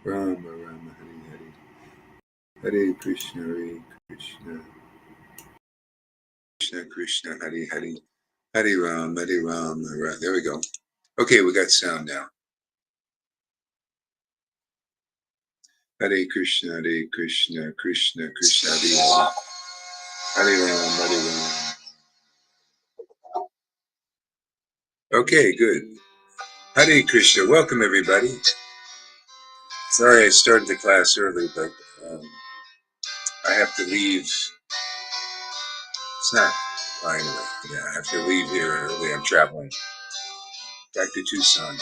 Rama Rama Hari Hari. Hare Krishna Krishna Krishna Hari Hari. Hare Ram Hare Ram Hare Ram. There we go. Okay, we got sound now. Hare Krishna Krishna Krishna Hare Hare. Hare Ram Hare Ram. Okay, good. Hare Krishna. Welcome everybody. Sorry I started the class early, but I have to leave. It's not fine anyway. Yeah, I have to leave here early. I'm traveling back to Tucson.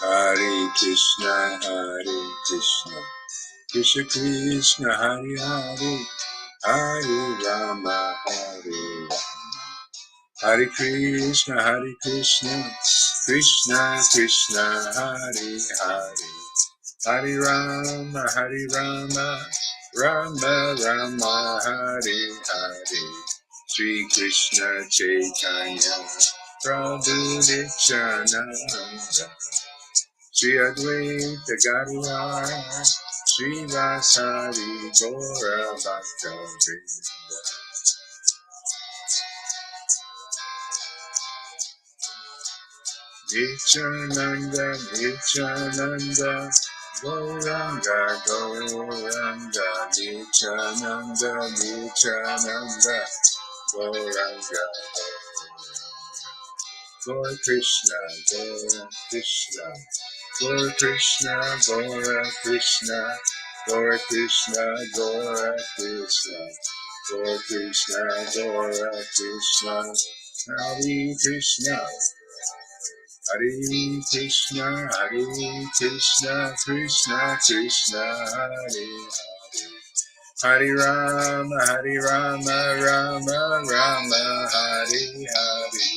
Hare Krishna, Krishna Krishna, Hare Hare, Hare Rama, Hare Rama. Hare Krishna, Krishna Krishna, Hare Hare, Hare Rama, Rama Rama, Hare Hare. Shri Krishna Chaitanya, Prabhu Nityananda, Shri Advaita Gadadhar, Shri Vasari Gaura Bhakta Vrinda. Nityananda, Nityananda, Gauranga, Gauranga, Nityananda, Nityananda, Gauranga, Gaura Krishna, Gaura Krishna, Gaura Krishna, Gaura Krishna, Gaura Krishna, Gaura Krishna, Gaura Krishna, Gaura Krishna, Hare Krishna, Hare Krishna, Krishna Krishna, Hare Hare Rama, Rama Rama, Hare Hare.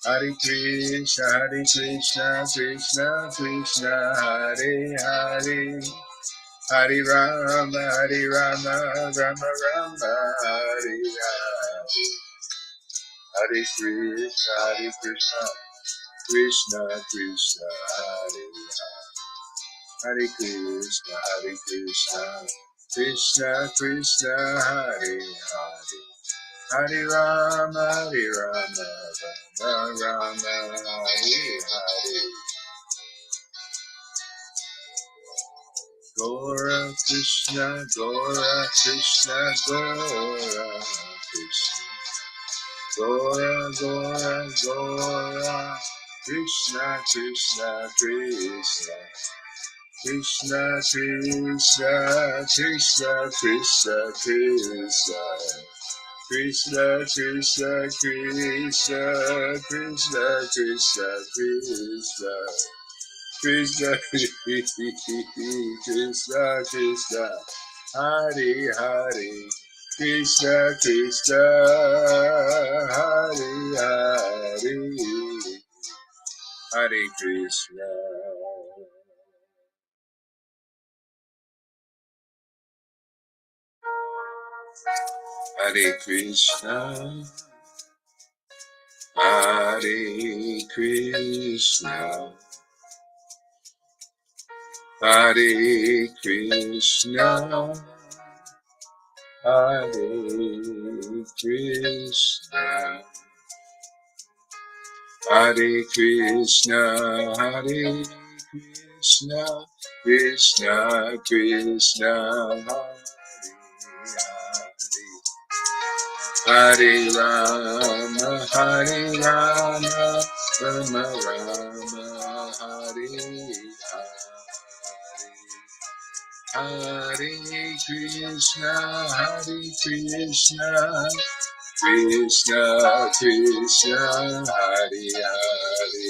Hare Krishna, Krishna Krishna, Hare Hare. Hare Rama, Rama Rama, Hare Hare. Hare Krishna, Krishna Krishna, Hare Hare. Hare Krishna, Krishna Krishna, Hare Hare. Hare Rama, Rama Rama, Hare Hare. Gaura Krishna, Gaura Krishna, Gaura Krishna. Gaura, Gaura, Gaura, Krishna, Krishna, Krishna, Krishna, Krishna, Krishna, Krishna, Krishna, Krishna, Krishna, Krishna, Krishna, Krishna, Krishna. Krishna, Krishna, Krishna, Hare Hare, Krishna, Krishna, Hare Hare, Hare Krishna. Hare Krishna, Hare Krishna, Hare Krishna, Hare Krishna, Hare Krishna, Hare Krishna, Krishna Krishna, Hare Hare, Hare Rama, Rama Rama, Hare Hare. Hare Krishna, Krishna Krishna, Hare Hare.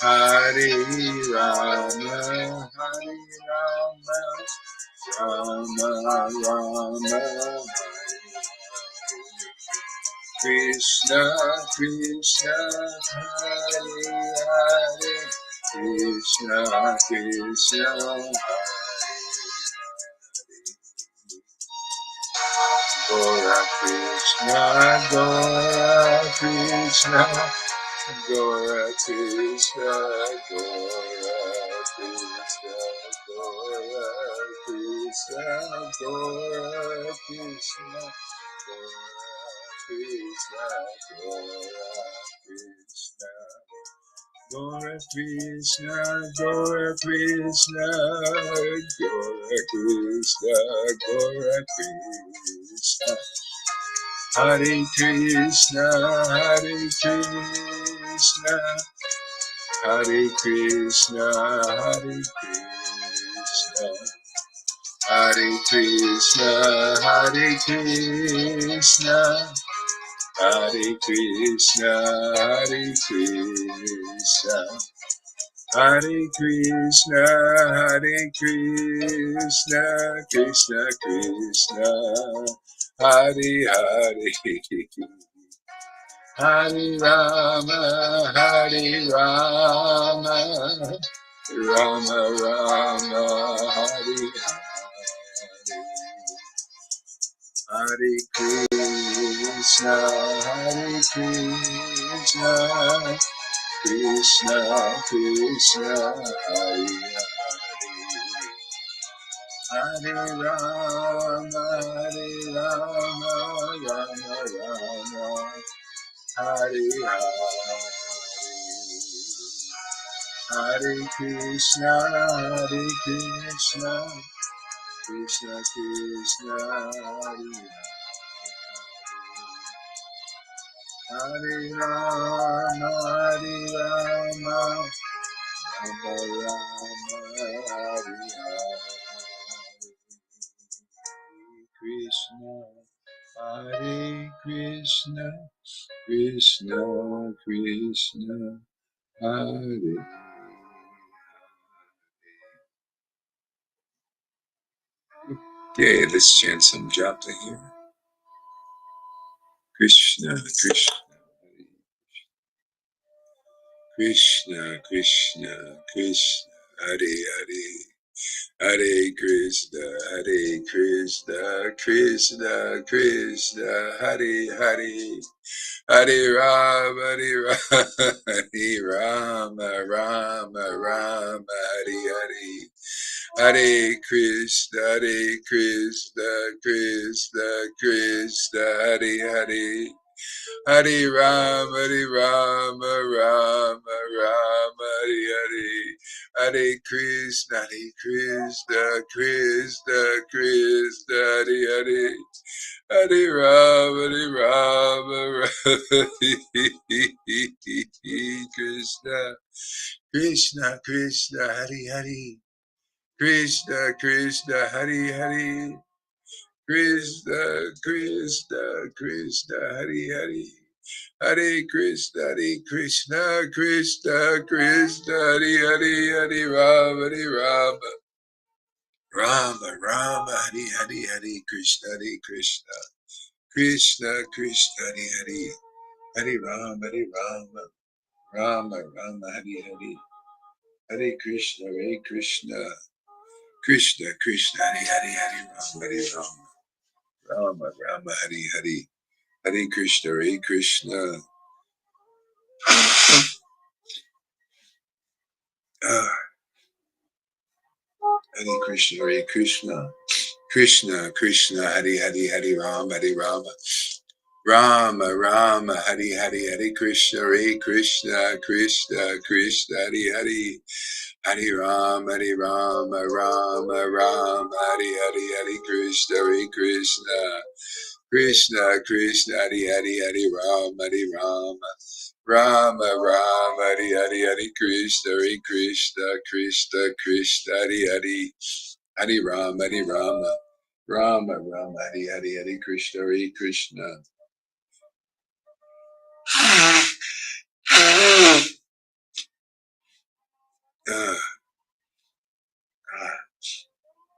Hare Rama, Rama Rama, Krishna Krishna, Hare Hare, Krishna Krishna, Gora Krishna, Gora Krishna, Gora Krishna, Gora Krishna, Gora Krishna, Gora Krishna, Gora Krishna, Gora Krishna, Gora Krishna, Gora Krishna, Hare Krishna, Hare Krishna, Hare Krishna, Hare Krishna, Hare Krishna, Hare Krishna, Hare Krishna, Hare Krishna, Hare Krishna, Hare Krishna, Krishna Krishna, Hare Hare, Hare Rama, Hare Rama, Rama Rama, Hare Hare, Hare Krishna, Hare Krishna, Krishna Krishna, Hare Hare, Hare Rama, Hare Rama, Rama Rama, Hare Hare, Hare Krishna, Hare Krishna, Krishna Krishna, Hare Rama, Hare Rama, Rama Rama, Hare Hare, Krishna, Hare Krishna, Krishna Krishna, Hare. Okay, let's chant some japa here. Krishna, Krishna, Krishna, Krishna, Krishna, Hare Hare, Hare Krishna, Hare Krishna, Krishna Krishna, Hare Hare, Hare Rama, Hare Rama, Hare Rama, Rama Rama, Hare Hare, Hare Krishna, Hare Krishna, Krishna Krishna, Hare Hare, Hare Rama, Hare Rama, Rama Rama, Hare Hare, Hare Krishna, Hare Krishna, Krishna Krishna, Hare Hare, Hare Rama, Hare Rama, Rama, Krishna, Krishna Krishna, Hare Hare, Krishna Krishna, Hare Hare, Krishna Krishna, Krishna Hare Hare, Hare Krishna, Krishna Krishna, Hare Hare, Hare Rama, Rama Rama, Hare Hare, Hare Krishna, Krishna, Krishna Krishna, Hare Hare, Hare Rama, Rama Rama, Hare Hare, Hare Krishna, Krishna, Krishna Krishna, Hare Hare, Hare Rama, Rama Rama, Hare Hare, Hare Krishna, Krishna. Hare Krishna, Krishna, Krishna Krishna, Hare Hare, Hare Rama, Rama Rama, Hare Hare, Hare Krishna, Krishna, Krishna Krishna, Hare Hare, Hare Rama, Rama Rama, Hare Hare, Hare Krishna, Krishna, Krishna Krishna, Hare Hare, Hare Rama, Rama Rama, Hare Hare, Hare Krishna, Krishna, Krishna Krishna, Hare Hare, Hare Rama, Rama Rama, Hare Hare, Hare Krishna, Krishna.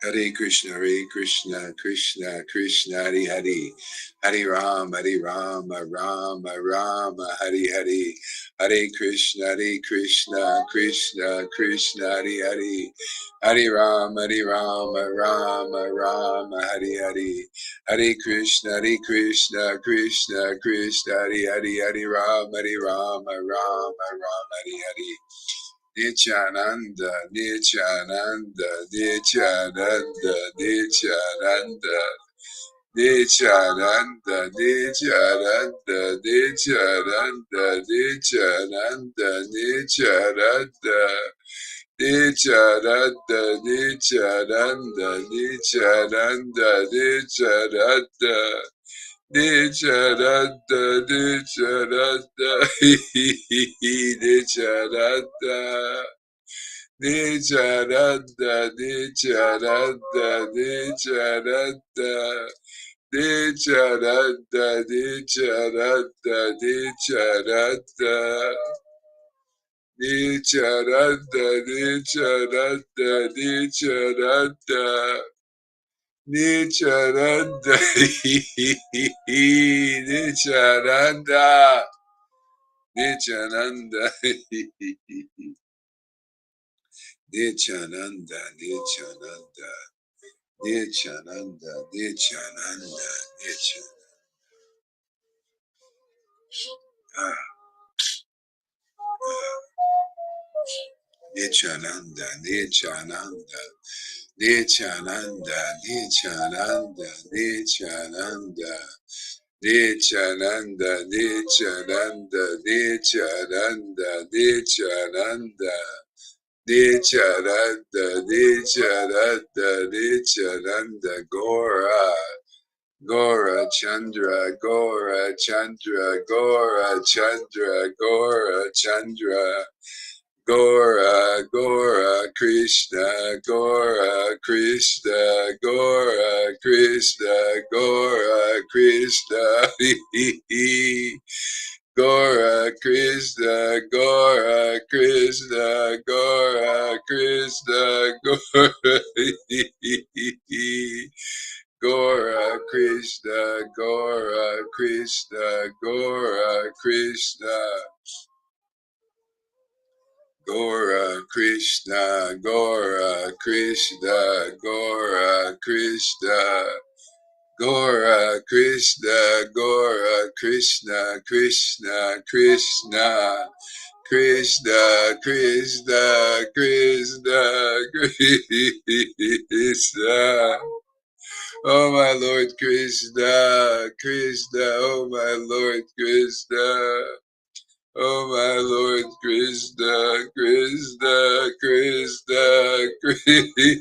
Hare Krishna, Krishna Krishna, Hare Hare, Hare Rama, Rama Rama, Hare Hare, Hare Krishna, Krishna Krishna, Hare Hare. Hare Rama, Rama Rama, Hare Hare. Hare Krishna, Krishna Krishna, Hare Hare. Hare Rama, Rama Rama, Hare Hare. Nityananda, Nityananda, Nityananda, Nityananda. Nityananda, Nityananda, Nityananda, Nityananda, Nityananda, Nityananda, Nityananda, Nityananda, Nityananda, Nityananda, Nityananda, Nityananda. Nityananda, Nityananda, Nityananda, Nityananda, Nityananda, Nityananda, Nityananda, Nityananda, Nityananda, Nityananda, Nityananda, Nityananda, Nityananda, Nityananda. Nityananda, Nityananda, Nityananda, Nityananda, Nityananda, Nityananda, Nityananda, Nityananda, Nityananda, Nityananda, Nityananda, Nityananda, Nityananda, Nityananda, Gora. Gora Chandra, Gora Chandra, Gora Chandra, Gora Chandra, Gora, Gora Krishna, Gora Krishna, Gora Krishna, Gora Krishna, Gora Krishna, Gora Krishna, Gora Krishna, Gora Gora Krishna, Gora Krishna, Gora Krishna, Gora Krishna, Gora Krishna, Gora Krishna, Gora Krishna, Gora Krishna, Krishna, Krishna, Krishna, Krishna, Krishna, Krishna. Oh my Lord Krishna, Krishna, oh my Lord Krishna, oh my Lord Krishna, Krishna, Krishna, Krishna,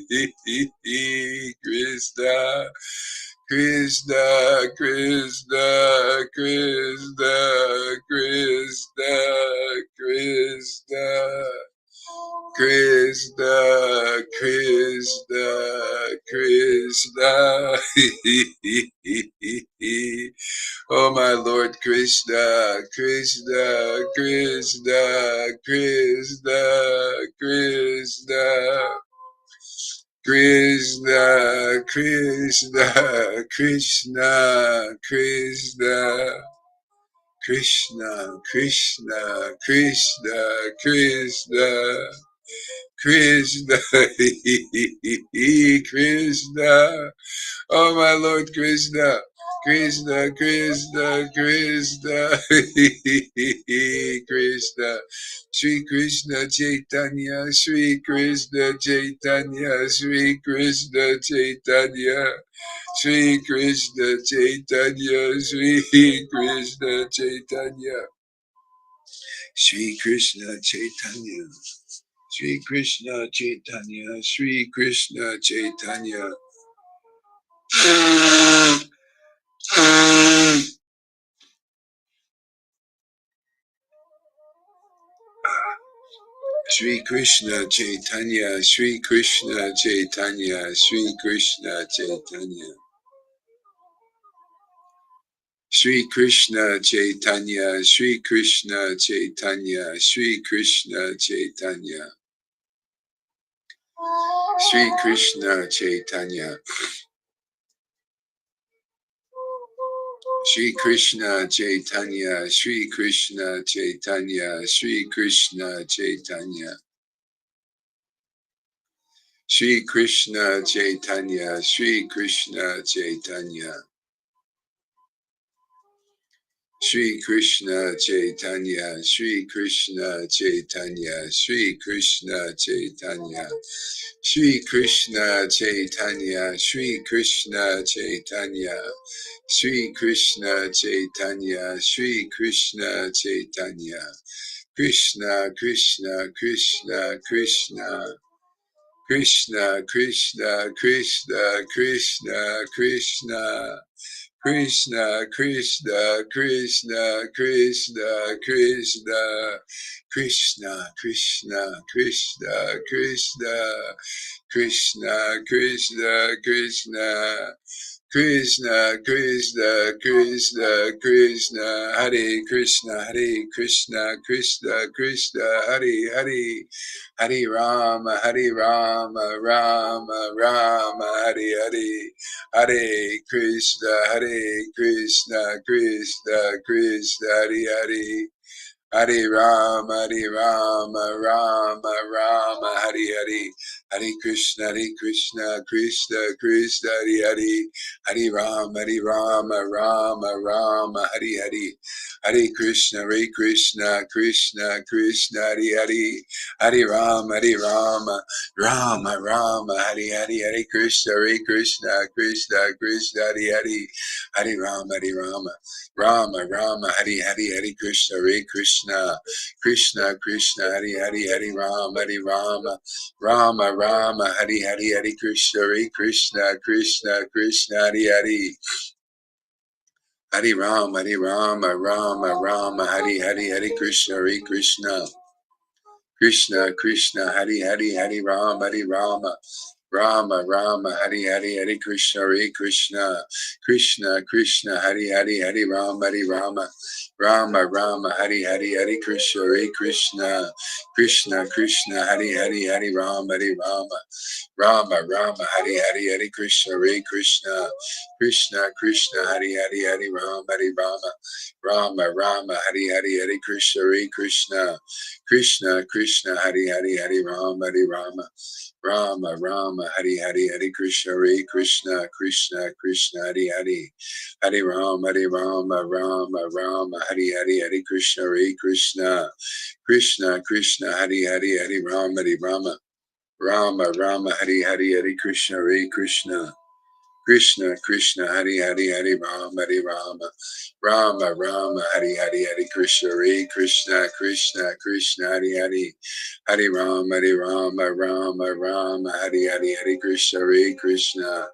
Krishna, Krishna, Krishna, Krishna, Krishna. Krishna, Krishna, Krishna. Oh my Lord Krishna, Krishna, Krishna, Krishna, Krishna. Krishna, Krishna, Krishna, Krishna. Krishna, Krishna, Krishna, Krishna. Krishna, Krishna, oh my Lord Krishna, Krishna, Krishna, Krishna, Krishna, Sri Krishna Chaitanya, Sri Krishna Chaitanya, Sri Krishna Chaitanya, Sri Krishna Chaitanya, Sri Krishna Chaitanya, Sri Krishna Chaitanya. Sri Krishna Chaitanya, Sri Krishna Chaitanya. Sri Krishna Chaitanya, Sri Krishna Chaitanya, Sri Krishna Chaitanya. Sri Krishna Chaitanya, Sri Krishna Chaitanya, Sri Krishna Chaitanya. Sri Krishna Chaitanya. Shri Krishna Chaitanya, Shri Krishna Chaitanya, Shri Krishna Chaitanya. Shri Krishna Chaitanya, Shri Krishna Chaitanya. Shri Krishna Chaitanya, Shri Krishna Chaitanya, Shri Krishna Chaitanya. Shri Krishna Chaitanya, Shri Krishna Chaitanya, Shri Krishna Chaitanya, Shri Krishna Chaitanya, Krishna Krishna Krishna Krishna, Krishna Krishna Krishna Krishna Krishna. Krishna, Krishna, Krishna, Krishna, Krishna, Krishna, Krishna, Krishna, Krishna, Krishna, Krishna, Krishna. Krishna, Krishna, Krishna, Krishna, Hare Krishna, Hare Krishna, Krishna, Krishna, Hare Hare, Hare Rama, Hare Rama, Rama Rama, Hare Hare, Hare Krishna, Hare Krishna, Krishna, Krishna, Hare Hare. Hare Rama, Hare Rama, Rama Rama, Hare Hare, Hare Krishna, Krishna Krishna, Hare Hare, Hare Rama, Rama Rama, Hare Hare, Hare Krishna, Krishna Krishna, Hare Hare, Hare Rama, Rama Rama, Hare Hare, Hare Krishna, Krishna Krishna, Hare Hare, Hare Rama, Rama Rama, Hare Hare, Hare Krishna, Krishna Krishna Krishna, Hare Hare, Hare Rama, Rama Rama, Hare Hare, Hare Krishna, Krishna Krishna, Hare Hare, Hare Rama, Rama, Hare Hare, Hare Krishna, Krishna Krishna, Hare Hare, Hare Rama, Rama, Hare Hare, Hare Krishna, Krishna, Hare Hare, Hare Rama, Rama, Hare Hare, Hare Krishna, Krishna, Hare Hare, Hare Rama, Hare Hare, Hare Krishna, Hare Hare, Hare Rama, Hare Hare, Hare Krishna, Hare Hare, Hare Rama, Hare Hare, Hare Krishna, Krishna, Hare Hare, Hare Rama, Hare Hare, Hare Krishna, Hare Hare, Hare Rama, Hare Hare, Hare Krishna, Krishna, Hare Hare, Hare Rama, Hare Hare, Hare Krishna,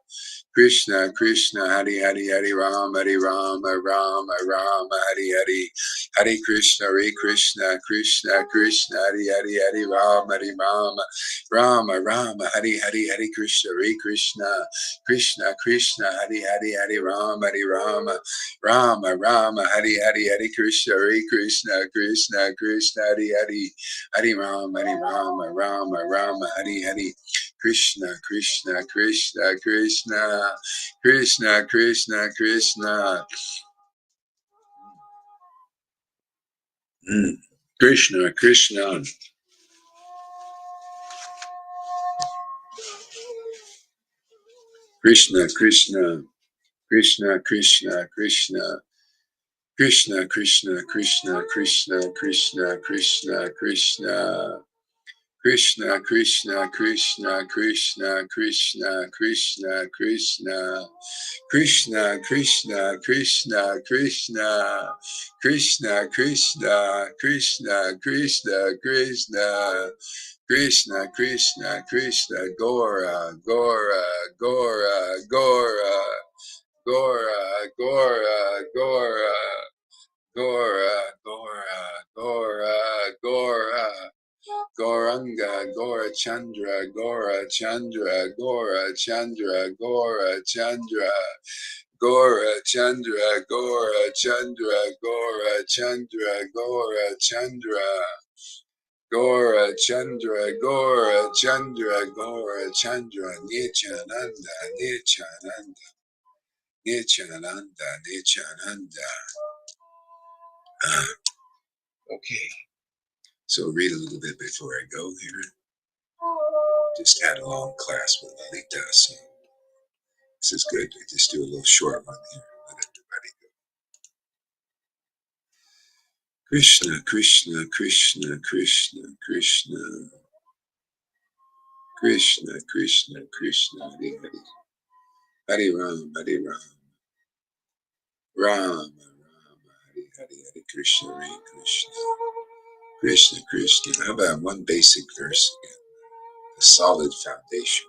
Hare Hare, Hare Rama, Hare Hare, Hare Krishna, Krishna, Hare Hare, Hare Rama, Hare Hare, Hare Krishna, Krishna, Hare Hare, Hare Rama, Hare Hare, Hare Krishna, Hare Hare, Hare Rama, Hare Hare, Hare Krishna, Hare Hare, Hare Rama, Hare Hare, Krishna, Krishna. Krishna, Krishna. Krishna, Krishna, Krishna, Krishna, Krishna, Krishna, Krishna, Krishna, Krishna, Krishna, Krishna, Krishna. Krishna, Krishna, Krishna, Krishna, Krishna, Krishna, Krishna, Krishna, Krishna, Krishna, Krishna, Krishna, Krishna, Krishna, Krishna, Krishna, Krishna, Krishna, Krishna, Gora, Gora, Gora, Gora, Gora, Gora, Gora, Gora, Gora, Gora, Gora. Gauranga, Gora Chandra, Gora Chandra, Gora Chandra, Gora Chandra, Gora Chandra, Gora Chandra, Gora Chandra, Gora Chandra, Gora Chandra, Gora Chandra, Gora Chandra, Nityananda, Nityananda. Nityananda, Nityananda. Okay, so read a little bit before I go here. Just had a long class with Lalita, so this is good. I just do a little short one here. Let everybody go. Krishna, Krishna, Krishna, Krishna, Krishna, Krishna, Krishna, Krishna, Hare Hare. Hare Ram, Hare Ram, Ram, Ram, Hare Hare, Hare Krishna, Hare Krishna, Krishna, Krishna. How about one basic verse again? A solid foundation.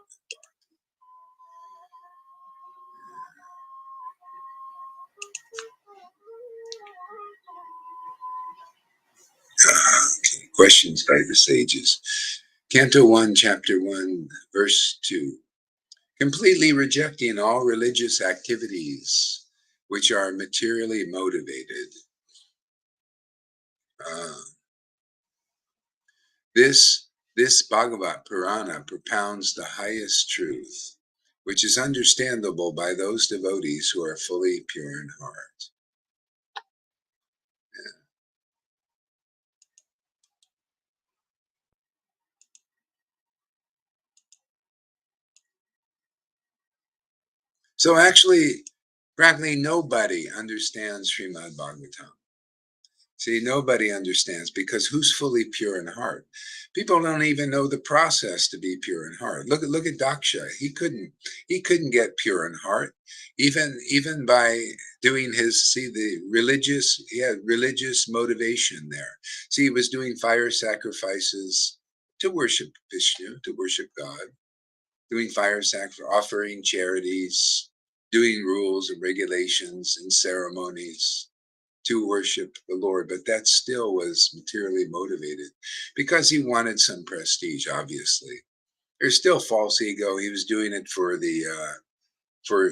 Okay. Questions by the sages. Canto 1, Chapter 1, Verse 2. Completely rejecting all religious activities which are materially motivated. Uh, this Bhagavad Purana propounds the highest truth, which is understandable by those devotees who are fully pure in heart. Yeah. So actually, practically nobody understands Srimad Bhagavatam. See, nobody understands because who's fully pure in heart? People don't even know the process to be pure in heart. Look at Daksha. He couldn't get pure in heart, even by doing his he had religious motivation there. See, he was doing fire sacrifices to worship Vishnu, to worship God, doing fire sacrifice, offering charities, doing rules and regulations and ceremonies to worship the Lord, but that still was materially motivated because he wanted some prestige. Obviously, there's still false ego. He was doing it for the for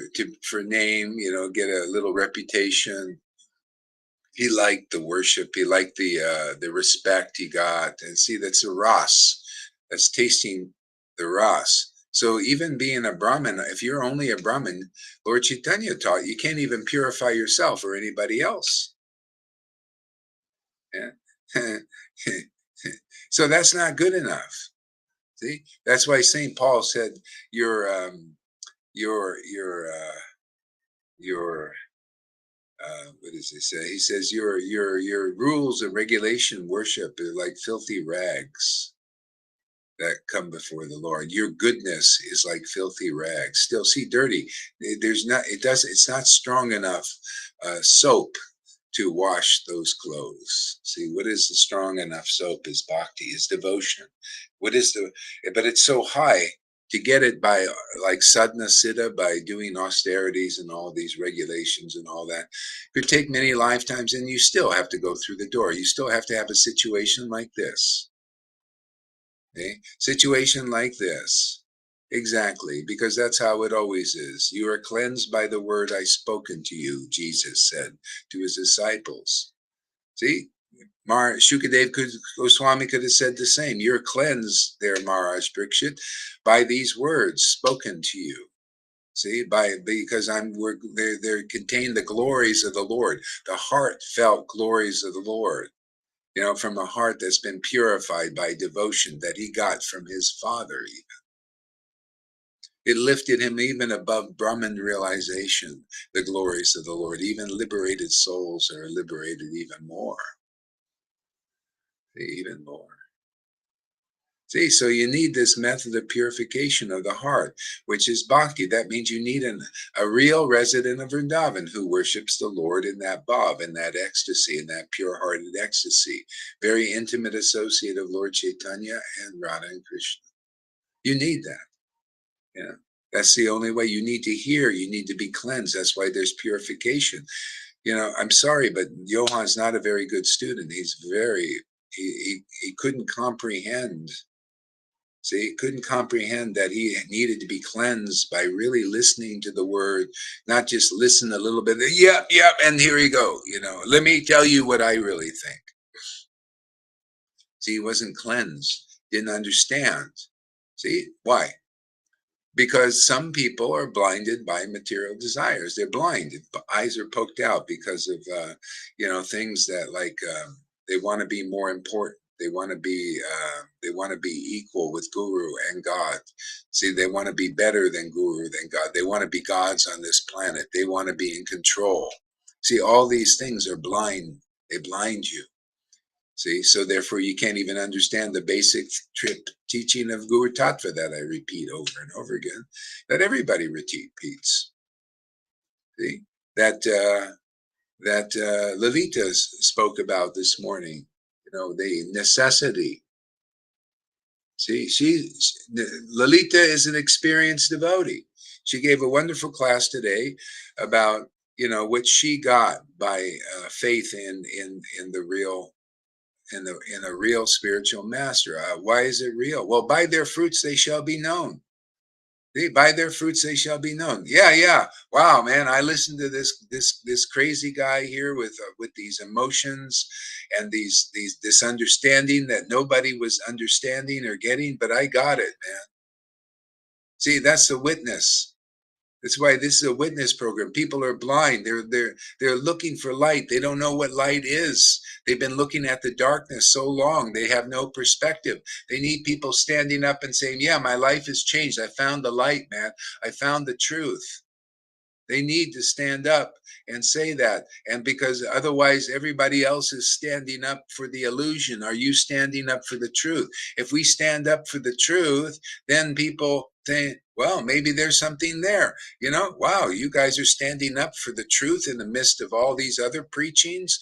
name, get a little reputation. He liked the worship. He liked the respect he got, and see, that's a ras. That's tasting the ras. So even being a Brahmin, if you're only a Brahmin, Lord Chaitanya taught you can't even purify yourself or anybody else. Yeah. So that's not good enough. See, that's why Saint Paul said your your what does he say? He says your rules and regulation worship are like filthy rags that come before the Lord. Your goodness is like filthy rags. Still, see, dirty. There's not. It does. It's not strong enough soap to wash those clothes. See, what is the strong enough soap is bhakti, is devotion. What is but it's so high to get it by like sadhana siddha, by doing austerities and all these regulations and all that. It could take many lifetimes and you still have to go through the door. You still have to have a situation like this. Okay? Situation like this. Exactly, because that's how it always is. You are cleansed by the word I spoken to you, Jesus said to his disciples. See, Shukadev Goswami could have said the same. You're cleansed there, Maharaj Parikshit, by these words spoken to you. See, because they contain the glories of the Lord, the heartfelt glories of the Lord. From a heart that's been purified by devotion that he got from his father. It lifted him even above Brahman realization, the glories of the Lord. Even liberated souls are liberated even more. Even more. See, so you need this method of purification of the heart, which is bhakti. That means you need a real resident of Vrindavan who worships the Lord in that bhav, in that ecstasy, in that pure-hearted ecstasy. Very intimate associate of Lord Chaitanya and Radha and Krishna. You need that. Yeah. That's the only way. You need to hear. You need to be cleansed. That's why there's purification. I'm sorry, but Johan's not a very good student. He couldn't comprehend. See, he couldn't comprehend that he needed to be cleansed by really listening to the word, not just listen a little bit. Yep, and here you go. Let me tell you what I really think. See, he wasn't cleansed, didn't understand. See, why? because some people are blinded by material desires. They're blinded. Eyes are poked out because of things that like they want to be more important. They want to be equal with Guru and God. See, they want to be better than Guru than God. They want to be gods on this planet. They want to be in control. See, all these things are blind. They blind you. See, so therefore you can't even understand the basic teaching of Guru Tattva that I repeat over and over again, that everybody repeats. See, that Lalita spoke about this morning. The necessity. See, Lalita is an experienced devotee. She gave a wonderful class today about what she got by faith in the real in a real spiritual master. Why is it real? Well, by their fruits they shall be known. By their fruits they shall be known. Yeah, yeah. Wow, man! I listened to this crazy guy here with these emotions and this understanding that nobody was understanding or getting, but I got it, man. See, that's the witness. That's why this is a witness program. People are blind. They're looking for light. They don't know what light is. They've been looking at the darkness so long. They have no perspective. They need people standing up and saying, "Yeah, my life has changed. I found the light, man. I found the truth." They need to stand up and say that. And because otherwise everybody else is standing up for the illusion. Are you standing up for the truth? If we stand up for the truth, then people think, well, maybe there's something there. Wow, you guys are standing up for the truth in the midst of all these other preachings.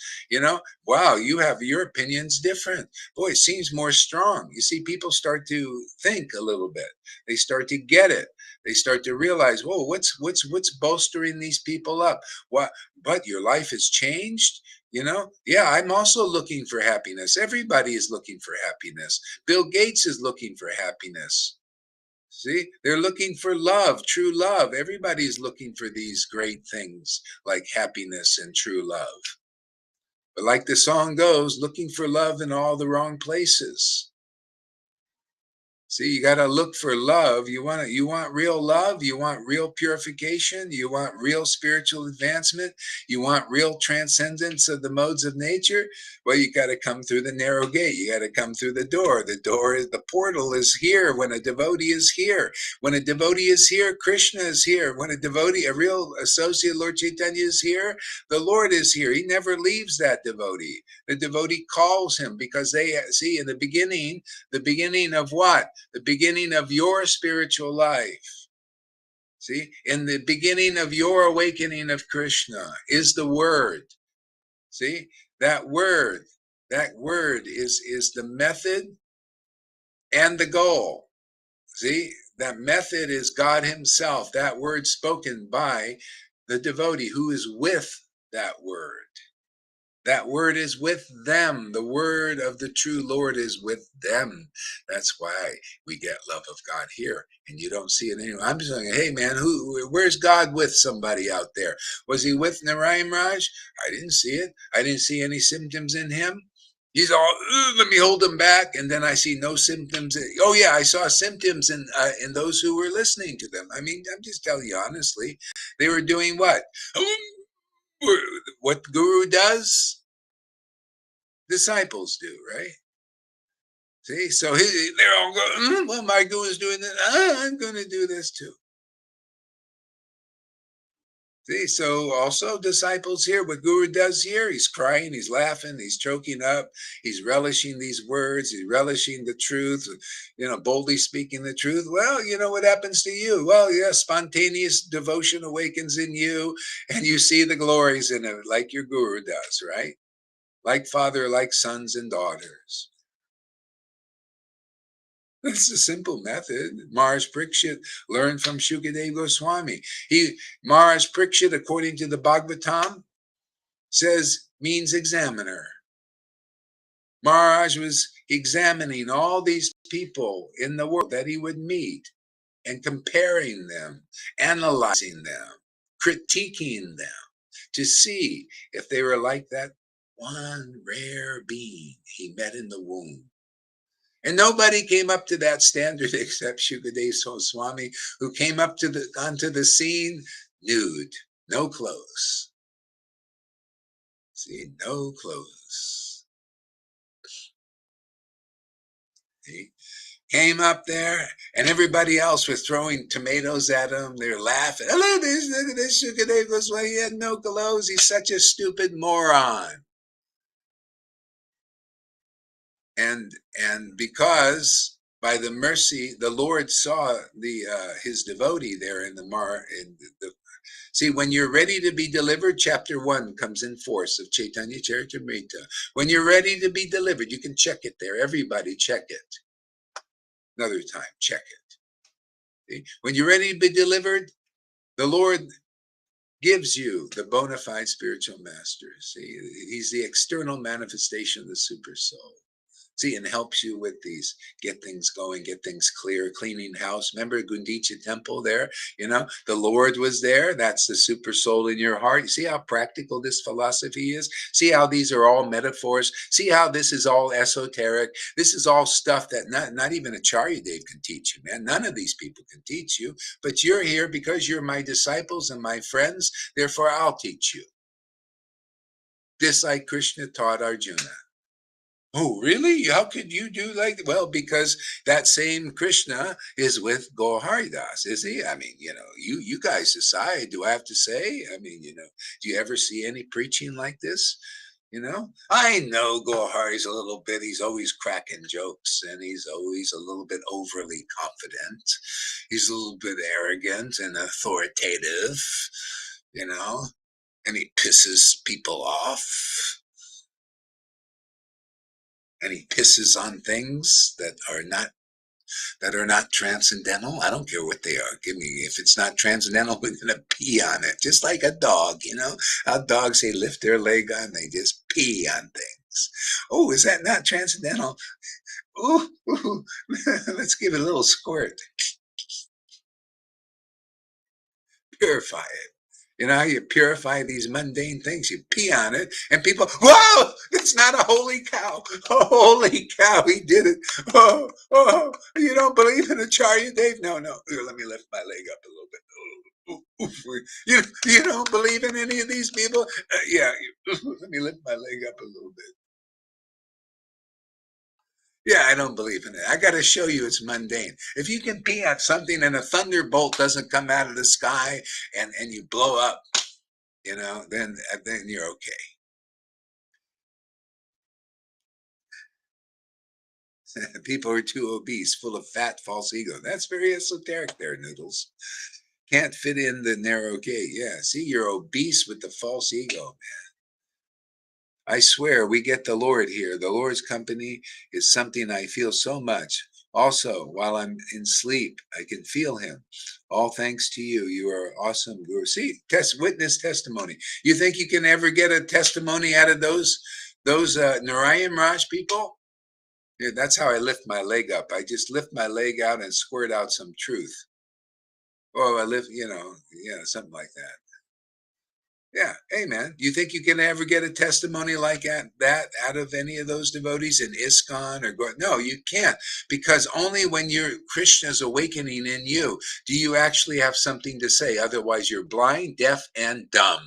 Wow, you have your opinions different. Boy, it seems more strong. You see, people start to think a little bit. They start to get it. They start to realize, whoa, what's bolstering these people up? What? But your life has changed. Yeah, I'm also looking for happiness. Everybody is looking for happiness. Bill Gates is looking for happiness. See, they're looking for love, true love. Everybody's looking for these great things like happiness and true love. But like the song goes, looking for love in all the wrong places. See, you got to look for love. You want real love, you want real purification, you want real spiritual advancement, you want real transcendence of the modes of nature. Well, you got to come through the narrow gate. You got to come through the door. The portal is here when a devotee is here. When a devotee is here, Krishna is here. When a real associate Lord Chaitanya is here, the Lord is here. He never leaves that devotee. The devotee calls him because they see in the beginning of what? The beginning of your spiritual life. See, in the beginning of your awakening of Krishna is the word. See, that word, is the method and the goal. See, that method is God Himself, that word spoken by the devotee who is with that word. That word is with them. The word of the true Lord is with them. That's why we get love of God here, and you don't see it anywhere. I'm just saying, hey man, where's God with somebody out there? Was He with Narayana Maharaj? I didn't see it. I didn't see any symptoms in him. He's all, let me hold him back, and then I see no symptoms. Oh yeah, I saw symptoms in those who were listening to them. I mean, I'm just telling you honestly, they were doing what? What Guru does? Disciples do, right? See, so they're all going, well, my guru is doing this. I'm going to do this too. See, so also disciples here, what Guru does here, he's crying, he's laughing, he's choking up, he's relishing these words, he's relishing the truth, boldly speaking the truth. Well, you know what happens to you? Well, yeah, spontaneous devotion awakens in you, and you see the glories in it, like your Guru does, right? Like father, like sons and daughters. It's a simple method. Maharaj Parikshit learned from Shukadeva Goswami. Maharaj Parikshit, according to the Bhagavatam, means examiner. Maharaj was examining all these people in the world that he would meet and comparing them, analyzing them, critiquing them to see if they were like that one rare being he met in the womb. And nobody came up to that standard except Shukadev Swami, who came up to onto the scene nude, no clothes. See, no clothes. He came up there, and everybody else was throwing tomatoes at him. They were laughing. Oh, look at this Shukadev Goswami. He had no clothes. He's such a stupid moron. And because by the mercy, the Lord saw his devotee there in the see, when you're ready to be delivered, chapter 1 comes in force of Chaitanya Charitamrita. When you're ready to be delivered, you can check it there. Everybody check it. Another time, check it. See? When you're ready to be delivered, the Lord gives you the bona fide spiritual master. See, he's the external manifestation of the super soul. See, and helps you with these, get things going, get things clear, cleaning house. Remember Gundicha temple there? The Lord was there. That's the super soul in your heart. You see how practical this philosophy is? See how these are all metaphors? See how this is all esoteric? This is all stuff that not even Acharya Dev can teach you, man. None of these people can teach you, but you're here because you're my disciples and my friends. Therefore, I'll teach you. Just like Krishna taught Arjuna. Oh, really? How could you do like that? Well, because that same Krishna is with Gaur Haridas, is he? I mean, you guys decide. Do I have to say? I mean, do you ever see any preaching like this? I know Gaur Hari's a little bit, he's always cracking jokes and he's always a little bit overly confident. He's a little bit arrogant and authoritative, and he pisses people off. And he pisses on things that are not transcendental. I don't care what they are. Give me, if it's not transcendental, we're gonna pee on it. Just like a dog, how dogs, they lift their leg on, they just pee on things. Oh, is that not transcendental? Ooh, ooh. Let's give it a little squirt. Purify it. You know how you purify these mundane things? You pee on it, and people, whoa, it's not a holy cow. Oh, holy cow, he did it. Oh, you don't believe in Acharya Dev? No. Here, let me lift my leg up a little bit. You don't believe in any of these people? Yeah, let me lift my leg up a little bit. Yeah, I don't believe in it. I got to show you it's mundane. If you can pee on something and a thunderbolt doesn't come out of the sky and you blow up, then you're okay. People are too obese, full of fat, false ego. That's very esoteric there, Noodles. Can't fit in the narrow gate. Yeah, see, you're obese with the false ego. I swear we get the Lord here. The Lord's company is something I feel so much. Also, while I'm in sleep, I can feel him. All thanks to you. You are awesome, Guru. See, witness testimony. You think you can ever get a testimony out of those Narayana Maharaj people? Yeah, that's how I lift my leg up. I just lift my leg out and squirt out some truth. Oh, I lift, something like that. Yeah. Hey, man, you think you can ever get a testimony like that out of any of those devotees in ISKCON or go? No, you can't, because only when your Krishna's awakening in you do you actually have something to say. Otherwise, you're blind, deaf, and dumb.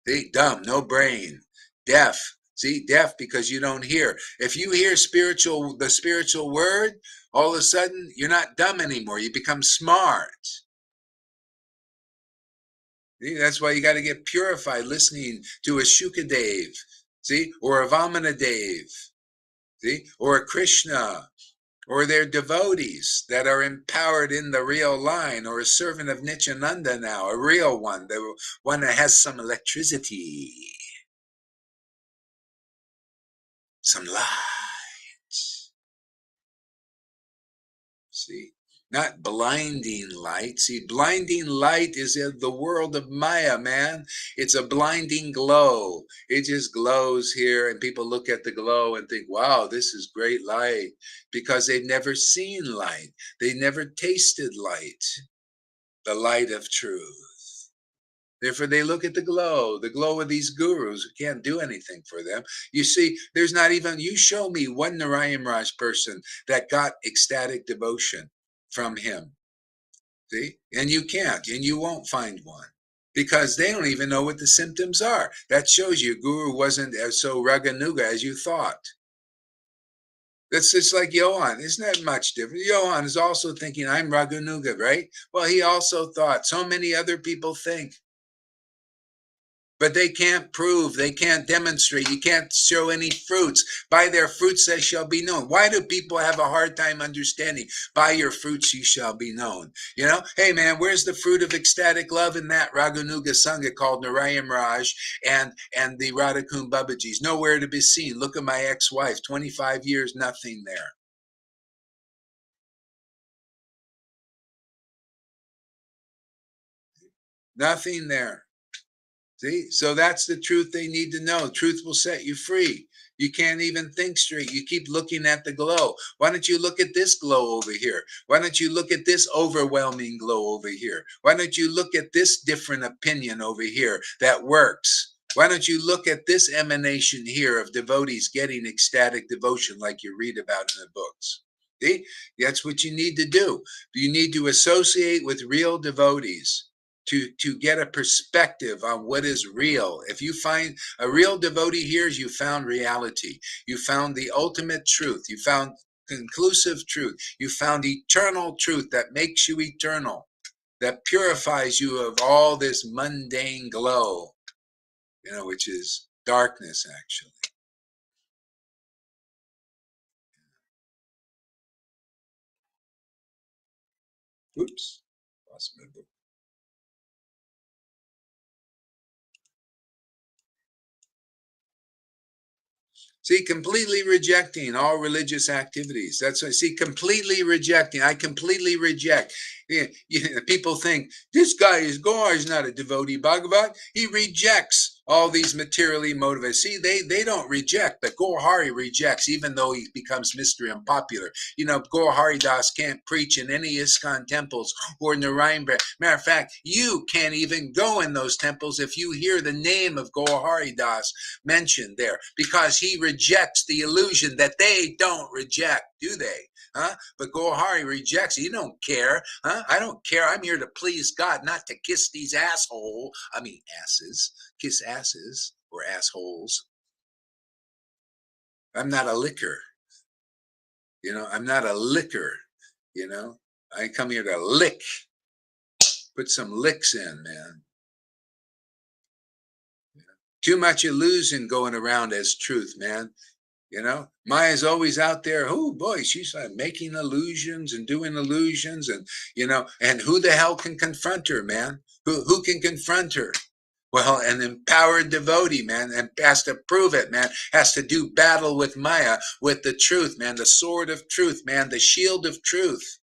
See, dumb, no brain, deaf. See, deaf because you don't hear. If you hear the spiritual word, all of a sudden you're not dumb anymore. You become smart. See, that's why you got to get purified listening to a Shukadev, see, or a Vamanadev, see, or a Krishna, or their devotees that are empowered in the real line, or a servant of Nityananda now, a real one, the one that has some electricity, some light. See, not blinding light. See, blinding light is in the world of Maya, man. It's a blinding glow. It just glows here, and people look at the glow and think, wow, this is great light, because they've never seen light. They never tasted light, the light of truth. Therefore, they look at the glow of these gurus who can't do anything for them. You see, there's not even, you show me one Narayana Maharaj person that got ecstatic devotion from him. See? And you can't, and you won't find one because they don't even know what the symptoms are. That shows you Guru wasn't as so raganuga as you thought. That's just like Johan. Isn't that much different? Johan is also thinking, I'm raganuga, right? Well, he also thought so many other people think. But they can't prove, they can't demonstrate, you can't show any fruits. By their fruits they shall be known. Why do people have a hard time understanding? By your fruits you shall be known. You know, hey man, where's the fruit of ecstatic love in that Raganuga Sangha called Narayana Maharaj and the Radhakund Babajis? Nowhere to be seen. Look at my ex-wife, 25 years, nothing there. Nothing there. See, so that's the truth they need to know. Truth will set you free. You can't even think straight. You keep looking at the glow. Why don't you look at this glow over here? Why don't you look at this overwhelming glow over here? Why don't you look at this different opinion over here that works? Why don't you look at this emanation here of devotees getting ecstatic devotion like you read about in the books? See, that's what you need to do. You need to associate with real devotees to get a perspective on what is real. If you find a real devotee here, you found reality. You found the ultimate truth. You found conclusive truth. You found eternal truth that makes you eternal, that purifies you of all this mundane glow, which is darkness, actually. Oops, lost my book. See, completely rejecting all religious activities. That's what, see, completely rejecting. I completely reject. People think this guy is Gaur is not a devotee Bhagavat. He rejects all these materially motivated. See, they don't reject, but Gaur Hari rejects, even though he becomes Mr. Unpopular. Gaur Hari Das can't preach in any ISKCON temples or Narayan. Matter of fact, you can't even go in those temples if you hear the name of Gaur Hari Das mentioned there, because he rejects the illusion that they don't reject, do they? Huh? But Gaur Hari rejects. You don't care, huh? I don't care. I'm here to please God, not to kiss these asses, kiss asses or assholes. I'm not a licker. I'm not a licker. I come here to lick. Put some licks in, man. Too much illusion going around as truth, man. Maya's always out there. Oh boy, she's making illusions and doing illusions, and who the hell can confront her, man? Who can confront her? Well, an empowered devotee, man, and has to prove it, man, has to do battle with Maya, with the truth, man, the sword of truth, man, the shield of truth.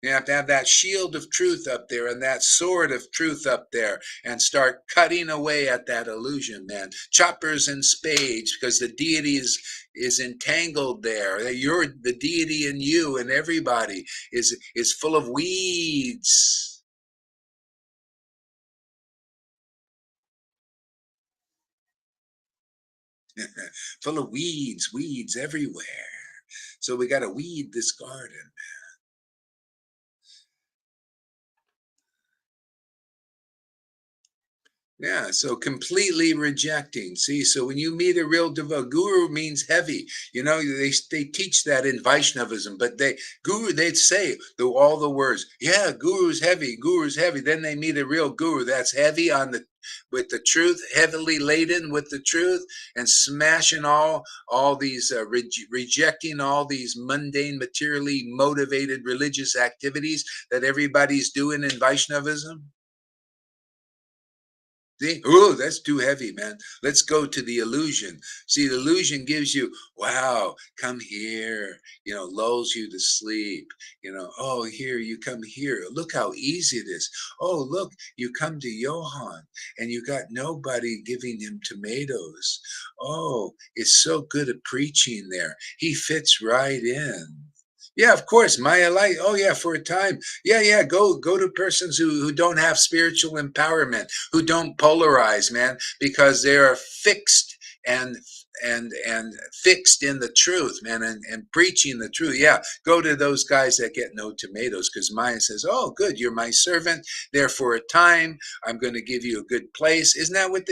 You have to have that shield of truth up there and that sword of truth up there and start cutting away at that illusion, man. Choppers and spades, because the deity is entangled there. You're the deity in you, and everybody is full of weeds. Full of weeds everywhere. So we got to weed this garden. Yeah, so completely rejecting. See, so when you meet a real guru means heavy. They teach that in Vaishnavism, but they'd say all the words. Yeah, guru's heavy, guru's heavy. Then they meet a real guru that's heavy with the truth, heavily laden with the truth, and smashing all these rejecting all these mundane, materially motivated religious activities that everybody's doing in Vaishnavism. See, oh, that's too heavy, man. Let's go to the illusion. See, the illusion gives you, wow, come here, lulls you to sleep. Oh, here, you come here. Look how easy it is. Oh, look, you come to Johan and you got nobody giving him tomatoes. Oh, it's so good at preaching there. He fits right in. Yeah, of course, Maya light. Oh yeah, for a time. Yeah, yeah. Go to persons who don't have spiritual empowerment, who don't polarize, man, because they are fixed and and fixed in the truth, man, and preaching the truth. Yeah, go to those guys that get no tomatoes, because Maya says, "Oh, good, you're my servant. There for a time, I'm going to give you a good place." Isn't that what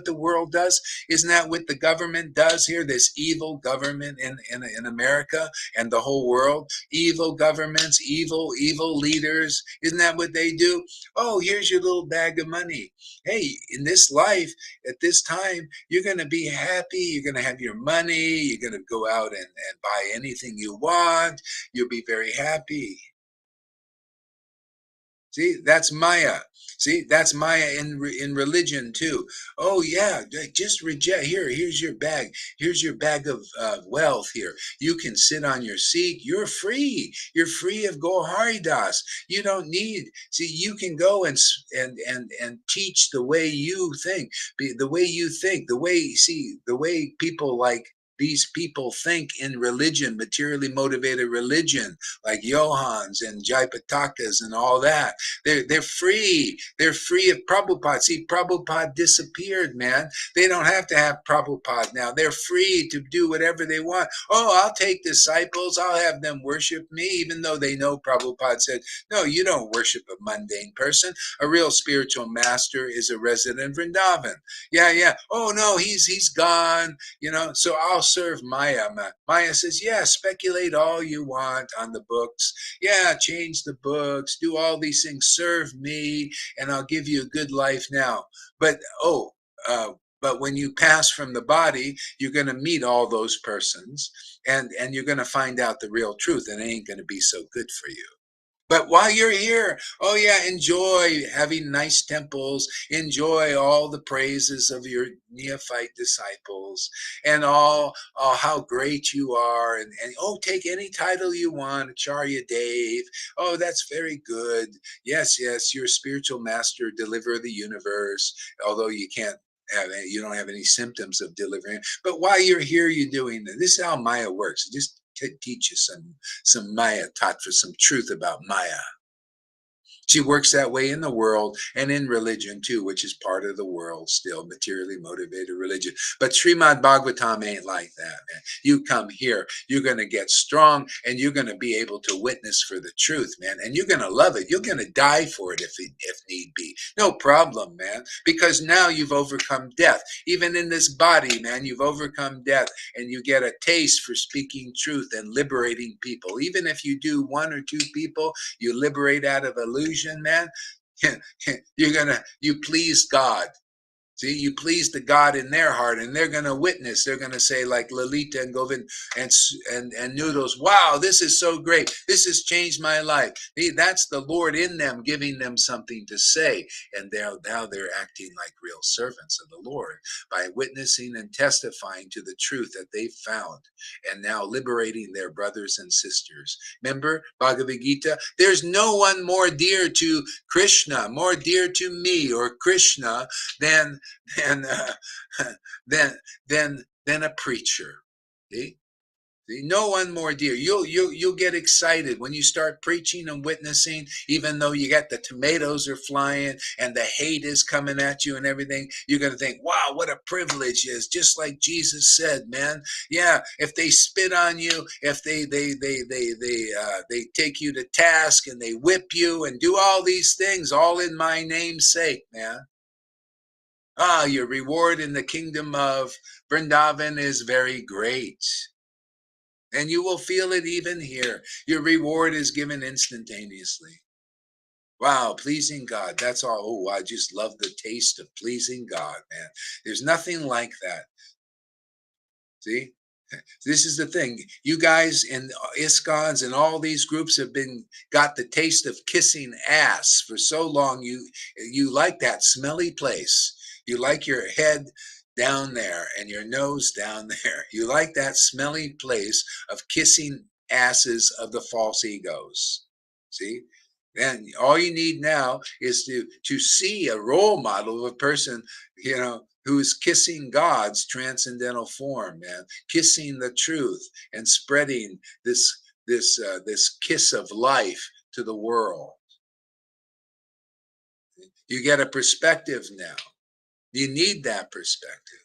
the world does? Isn't that what the government does here? This evil government in America and the whole world, evil governments, evil leaders. Isn't that what they do? Oh, here's your little bag of money. Hey, in this life, at this time, you're going to be happy. You're going to have your money. You're going to go out and buy anything you want. You'll be very happy. See, that's Maya. See, that's Maya in religion too. Oh yeah, just reject. Here's your bag. Here's your bag of wealth. Here, you can sit on your seat. You're free. You're free of Goharidas. You don't need. See, you can go and teach the way you think. The way you think. The way the way people like. These people think in religion, materially motivated religion, like Johans and Jaipatakas and all that. They're free. They're free of Prabhupada. See, Prabhupada disappeared, man. They don't have to have Prabhupada now. They're free to do whatever they want. Oh, I'll take disciples. I'll have them worship me, even though they know Prabhupada said, no, you don't worship a mundane person. A real spiritual master is a resident Vrindavan. Yeah, yeah. Oh no, he's gone. So I'll serve Maya. Maya says, yeah, speculate all you want on the books. Yeah, change the books, do all these things, serve me, and I'll give you a good life now. But but when you pass from the body, you're going to meet all those persons, and you're going to find out the real truth, and it ain't going to be so good for you. But while you're here, oh yeah, enjoy having nice temples, enjoy all the praises of your neophyte disciples, and all how great you are, and oh, take any title you want, Acharya Dave. Oh, that's very good. Yes, yes, you're a spiritual master, deliverer of the universe, although you don't have any symptoms of delivering. But while you're here, you're doing this. This is how Maya works. Just to teach you some Maya, taught for some truth about Maya. She works that way in the world and in religion too, which is part of the world still, materially motivated religion. But Srimad Bhagavatam ain't like that, man. You come here, you're going to get strong, and you're going to be able to witness for the truth, man. And you're going to love it. You're going to die for it if need be. No problem, man, because now you've overcome death. Even in this body, man, you've overcome death, and you get a taste for speaking truth and liberating people. Even if you do one or two people, you liberate out of illusion, man. You please God. See, you please the God in their heart, and they're going to witness. They're going to say, like Lalita and Govind and Noodles, wow, this is so great. This has changed my life. That's the Lord in them giving them something to say. And now they're acting like real servants of the Lord by witnessing and testifying to the truth that they've found, and now liberating their brothers and sisters. Remember Bhagavad Gita? There's no one more dear to Krishna, more dear to me or Krishna than than than than a preacher. See? See? No one more dear. You'll get excited when you start preaching and witnessing, even though you got the tomatoes are flying and the hate is coming at you and everything. You're gonna think, wow, what a privilege is, just like Jesus said, man. Yeah, if they spit on you, if they take you to task and they whip you and do all these things, all in my name's sake, man. Ah, your reward in the kingdom of Vrindavan is very great. And you will feel it even here. Your reward is given instantaneously. Wow, pleasing God. That's all. Oh, I just love the taste of pleasing God, man. There's nothing like that. See? This is the thing. You guys in ISKCONs and all these groups have been got the taste of kissing ass for so long. You like that smelly place. You like your head down there and your nose down there. You like that smelly place of kissing asses of the false egos. See? And all you need now is to see a role model of a person, who's kissing God's transcendental form, man, kissing the truth and spreading this kiss of life to the world. You get a perspective now. You need that perspective.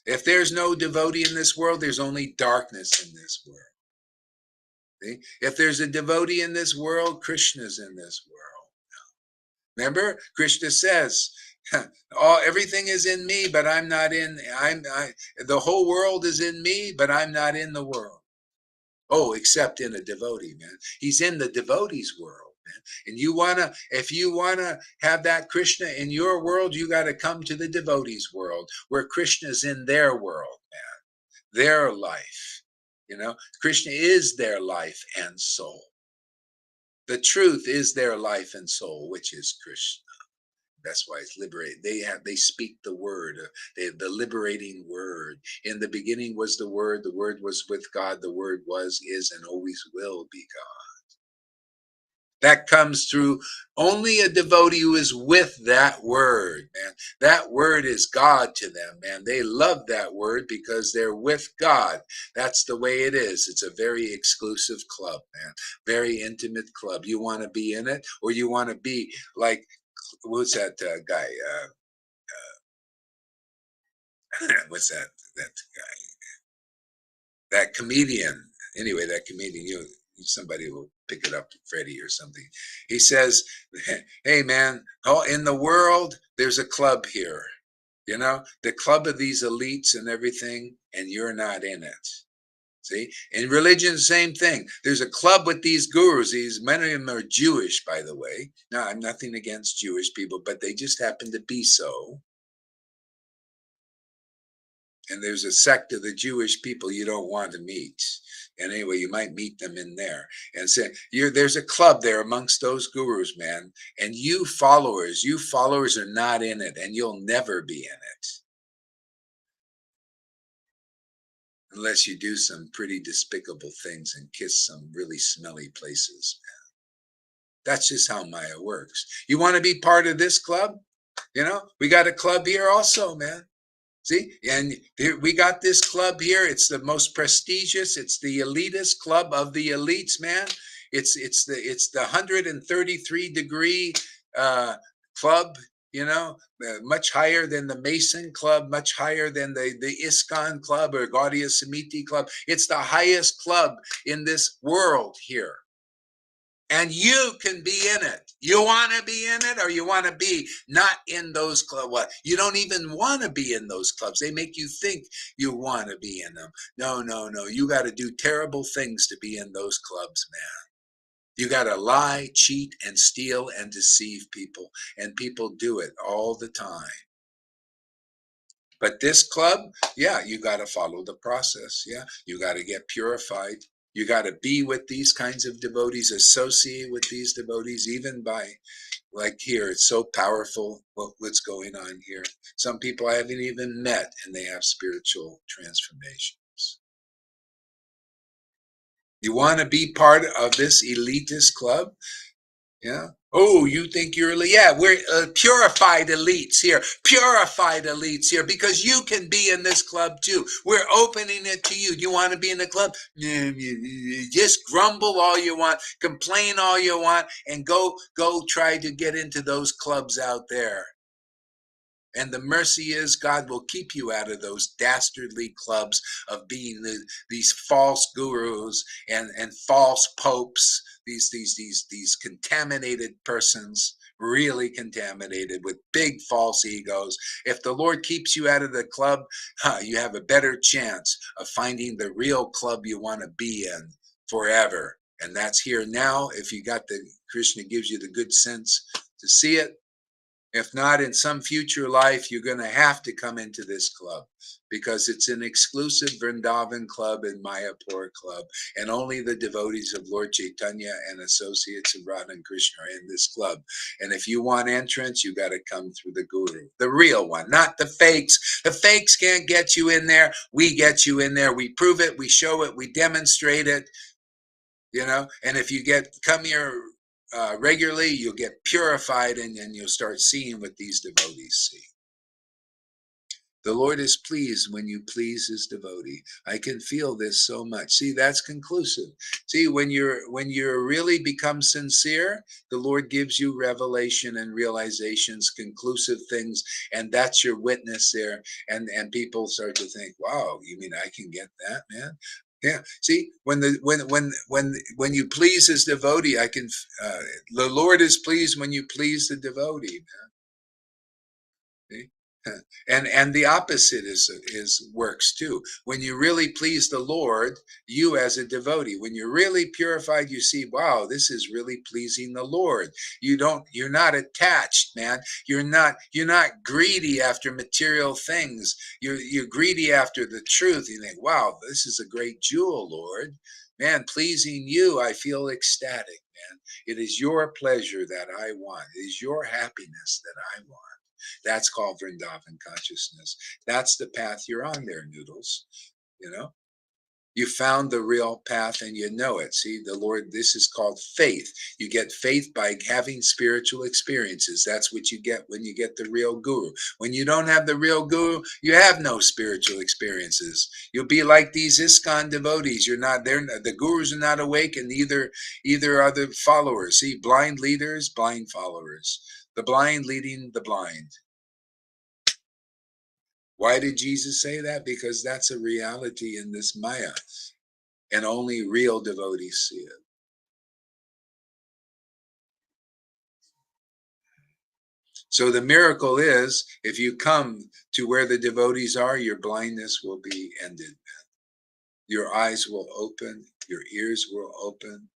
If there's no devotee in this world, there's only darkness in this world. See? If there's a devotee in this world, Krishna's in this world. Remember, Krishna says, everything is in me, but I'm not in. The whole world is in me, but I'm not in the world. Oh, except in a devotee, man. He's in the devotee's world, man. And if you wanna have that Krishna in your world, you got to come to the devotee's world, where Krishna's in their world, man. Their life, Krishna is their life and soul. The truth is their life and soul, which is Krishna. That's why it's liberated. They speak the word, the liberating word. In the beginning was the word was with God, the word was, is, and always will be God. That comes through only a devotee who is with that word, man. That word is God to them, man. They love that word because they're with God. That's the way it is. It's a very exclusive club, man. Very intimate club. You want to be in it, or you want to be like, what's that guy? What's that guy? That comedian. Anyway, that comedian. Somebody will pick it up, Freddie or something. He says, "Hey, man, in the world, there's a club here. The club of these elites and everything, and you're not in it." See, in religion, same thing. There's a club with these gurus. Many of them are Jewish, by the way. Now, I'm nothing against Jewish people, but they just happen to be so. And there's a sect of the Jewish people you don't want to meet. And anyway, you might meet them in there and say, there's a club there amongst those gurus, man. And you followers are not in it, and you'll never be in it. Unless you do some pretty despicable things and kiss some really smelly places, man. That's just how Maya works. You want to be part of this club? We got a club here also, man. See, and we got this club here. It's the most prestigious. It's the elitist club of the elites, man. It's the 133-degree club. Much higher than the Mason Club, much higher than the ISKCON Club or Gaudiya Samiti Club. It's the highest club in this world here. And you can be in it. You want to be in it, or you want to be not in those clubs? What? You don't even want to be in those clubs. They make you think you want to be in them. No, no, no. You got to do terrible things to be in those clubs, man. You got to lie, cheat, and steal and deceive people. And people do it all the time. But this club, yeah, you got to follow the process. Yeah, you got to get purified. You got to be with these kinds of devotees, associate with these devotees, even by, like here, it's so powerful what's going on here. Some people I haven't even met, and they have spiritual transformations. You want to be part of this elitist club? Yeah. Oh, you think you're elite? Yeah, we're purified elites here. Purified elites here, because you can be in this club too. We're opening it to you. Do you want to be in the club? Just grumble all you want, complain all you want, and go try to get into those clubs out there. And the mercy is God will keep you out of those dastardly clubs of being these false gurus and false popes, these contaminated persons, really contaminated with big false egos. If the Lord keeps you out of the club, you have a better chance of finding the real club you want to be in forever. And that's here now. If you got Krishna gives you the good sense to see it. If not, in some future life, you're going to have to come into this club, because it's an exclusive Vrindavan club and Mayapur club, and only the devotees of Lord Chaitanya and associates of Radha and Krishna are in this club. And if you want entrance, you got to come through the guru, the real one, not the fakes. The fakes can't get you in there. We get you in there. We prove it. We show it. We demonstrate it. And if you come here regularly, you'll get purified, and you'll start seeing what these devotees see. The Lord is pleased when you please his devotee. I can feel this so much. See, that's conclusive. See, when you're really become sincere, the Lord gives you revelation and realizations, conclusive things, and that's your witness there. And people start to think, wow, you mean I can get that, man? Yeah. See, when you please his devotee, I can. The Lord is pleased when you please the devotee. See? And the opposite is works too. When you really please the Lord, you as a devotee, when you're really purified, you see, wow, this is really pleasing the Lord. You're not attached, man. You're not greedy after material things. You're greedy after the truth. You think, wow, this is a great jewel, Lord. Man, pleasing you, I feel ecstatic, man. It is your pleasure that I want. It is your happiness that I want. That's called Vrindavan consciousness. That's the path you're on there, Noodles. You know, you found the real path and you know it. See, the Lord, this is called faith. You get faith by having spiritual experiences. That's what you get when you get the real guru. When you don't have the real guru, you have no spiritual experiences. You'll be like these ISKCON devotees. You're not there. The gurus are not awake, and either are the followers. See, blind leaders, blind followers. The blind leading the blind. Why did Jesus say that? Because that's a reality in this Maya, and only real devotees see it. So the miracle is, if you come to where the devotees are, your blindness will be ended. Your eyes will open, your ears will open.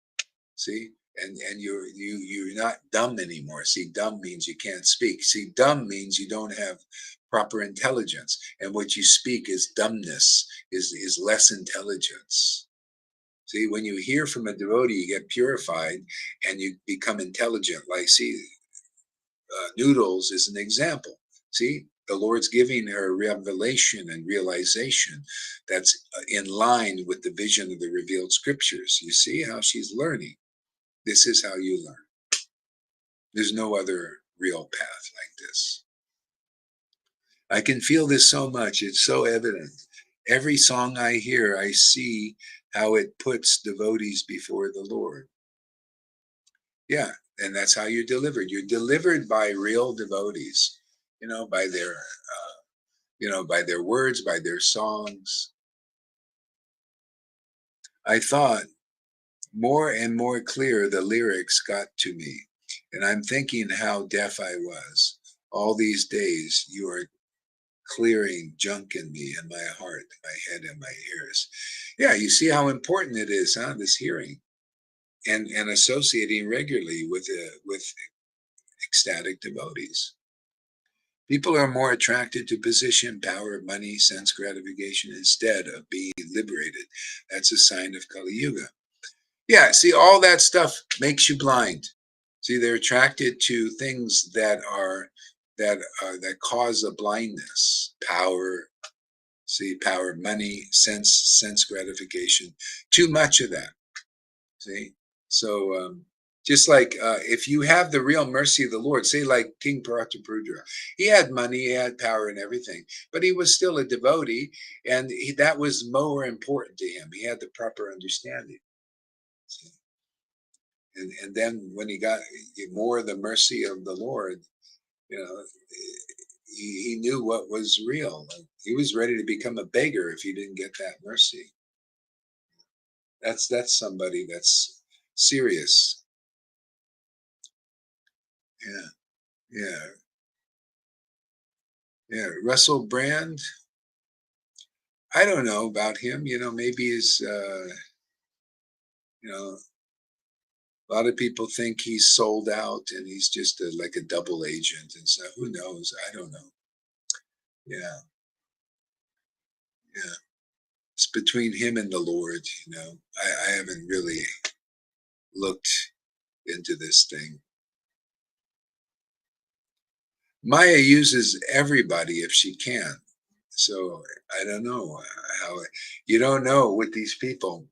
See, and you're not dumb anymore. See, dumb means you can't speak. See, dumb means you don't have proper intelligence, and what you speak is dumbness, is less intelligence. See, when you hear from a devotee, you get purified and you become intelligent. Like, see, Noodles is an example. See, the Lord's giving her revelation and realization that's in line with the vision of the revealed scriptures. You see how she's learning. This is how you learn. There's no other real path like this. I can feel this so much. It's so evident. Every song I hear, I see how it puts devotees before the Lord. Yeah, and that's how you're delivered. You're delivered by real devotees, by by their words, by their songs. I thought more and more clear the lyrics got to me, and I'm thinking how deaf I was. All these days, you are clearing junk in me, in my heart, my head, and my ears. Yeah, you see how important it is, huh? This hearing and associating regularly with ecstatic devotees. People are more attracted to position, power, money, sense gratification instead of being liberated. That's a sign of Kali Yuga. Yeah, see, all that stuff makes you blind. See, they're attracted to things that cause a blindness. Power, see, power, money, sense gratification. Too much of that. See, so just like if you have the real mercy of the Lord, say like King Prataprudra, he had money, he had power and everything, but he was still a devotee, and that was more important to him. He had the proper understanding. See? And then when he got more of the mercy of the Lord, you know, he knew what was real. He was ready to become a beggar if he didn't get that mercy. That's somebody that's serious. Yeah, yeah. Yeah, Russell Brand. I don't know about him. Maybe he's. A lot of people think he's sold out and he's just like a double agent and stuff. Who knows? I don't know. Yeah, yeah. It's between him and the Lord. I haven't really looked into this thing. Maya uses everybody if she can. So I don't know how. You don't know with these people.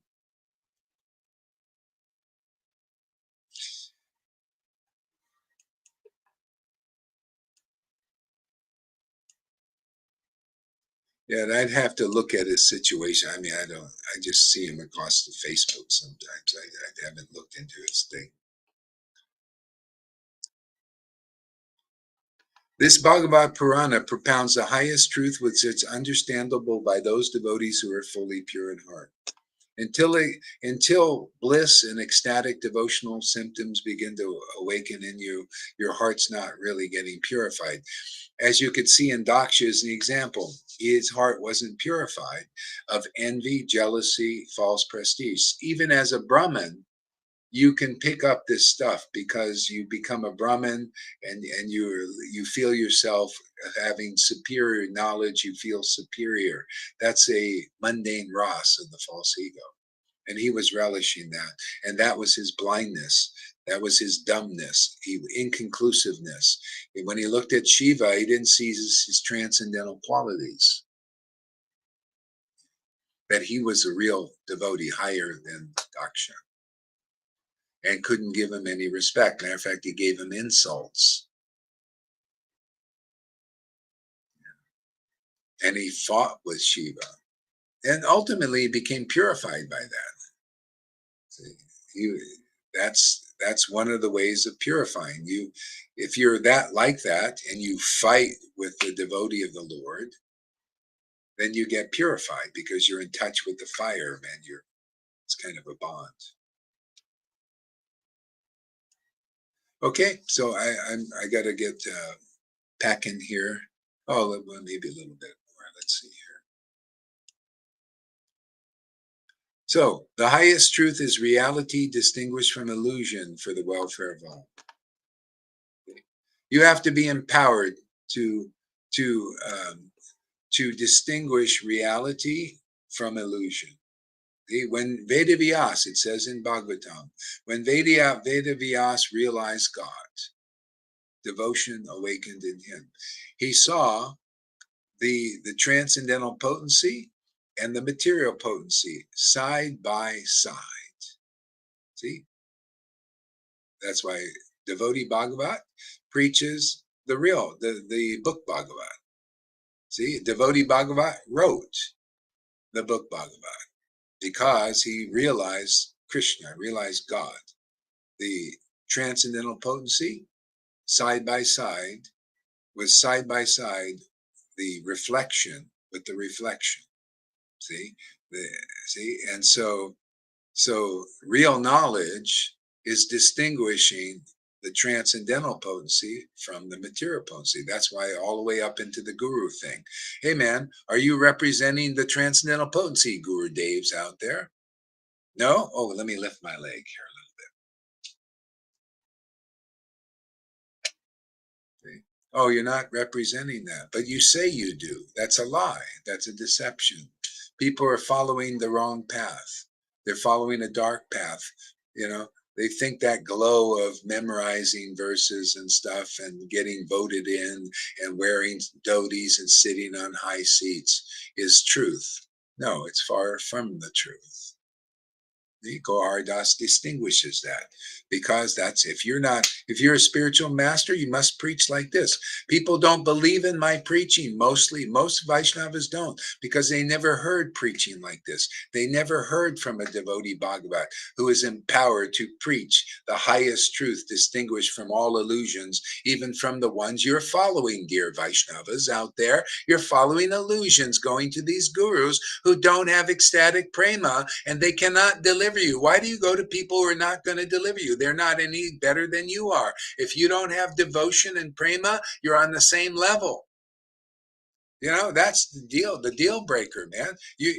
Yeah, and I'd have to look at his situation. I mean, I just see him across the Facebook sometimes. I haven't looked into his thing. This Bhagavad Purana propounds the highest truth which is understandable by those devotees who are fully pure in heart. Until bliss and ecstatic devotional symptoms begin to awaken in you, your heart's not really getting purified. As you could see in Daksha as an example, his heart wasn't purified of envy, jealousy, false prestige. Even as a Brahmin, you can pick up this stuff because you become a Brahmin and you feel yourself having superior knowledge, you feel superior. That's a mundane ras of the false ego. And he was relishing that. And that was his blindness. That was his dumbness, inconclusiveness. And when he looked at Shiva, he didn't see his transcendental qualities, that he was a real devotee higher than Daksha, and couldn't give him any respect. Matter of fact, he gave him insults. And he fought with Shiva. And ultimately he became purified by that. See, that's one of the ways of purifying you. If you're like that and you fight with the devotee of the Lord, then you get purified because you're in touch with the fire, man. It's kind of a bond. Okay, so I got to get back in here. Oh, maybe a little bit more. Let's see here. So the highest truth is reality distinguished from illusion for the welfare of all. You have to be empowered to to um, to distinguish reality from illusion. When Veda Vyas, it says in Bhagavatam, when Veda Vyas realized God, devotion awakened in him. He saw the transcendental potency and the material potency side by side. See, that's why devotee Bhagavat preaches the book Bhagavat. See, devotee Bhagavat wrote the book Bhagavat because he realized Krishna, realized God, the transcendental potency side by side the reflection with the reflection. See, and so real knowledge is distinguishing the transcendental potency from the material potency. That's why all the way up into the guru thing. Hey man, are you representing the transcendental potency, Guru Dave's out there? No? Oh, let me lift my leg here a little bit. See? Oh, you're not representing that, but you say you do. That's a lie. That's a deception. People are following the wrong path. They're following a dark path. You know, they think that glow of memorizing verses and stuff and getting voted in and wearing dhotis and sitting on high seats is truth. No, it's far from the truth. The Gohar distinguishes that because that's if you're a spiritual master, you must preach like this. People don't believe in my preaching. Most Vaishnavas don't because they never heard preaching like this. They never heard from a devotee Bhagavat who is empowered to preach the highest truth, distinguished from all illusions, even from the ones you're following, dear Vaishnavas out there. You're following illusions, going to these gurus who don't have ecstatic prema and they cannot deliver you. Why do you go to people who are not going to deliver you? They're not any better than you are. If you don't have devotion and prema, you're on the same level. You know, that's the deal breaker, man. You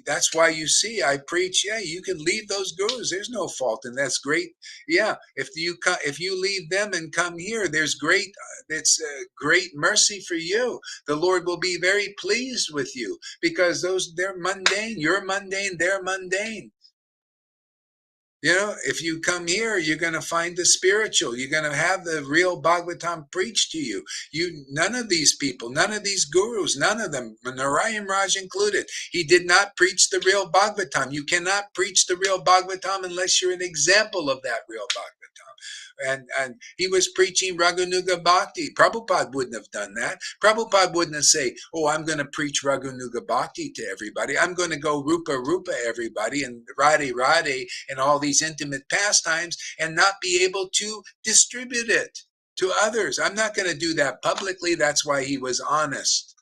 that's why you see I preach, yeah, you can leave those gurus. There's no fault, and that's great. Yeah, if you leave them and come here, there's it's great mercy for you. The Lord will be very pleased with you because they're mundane. You're mundane, they're mundane. You know, if you come here, you're going to find the spiritual. You're going to have the real Bhagavatam preached to you. None of these people, none of these gurus, none of them, Narayana Maharaja included, he did not preach the real Bhagavatam. You cannot preach the real Bhagavatam unless you're an example of that real Bhagavatam. And he was preaching Raghunuga Bhakti. Prabhupada wouldn't have done that. Prabhupada wouldn't have said, oh, I'm going to preach Raghunuga Bhakti to everybody. I'm going to go Rupa Rupa everybody and Radhe Radhe and all these intimate pastimes and not be able to distribute it to others. I'm not going to do that publicly. That's why he was honest.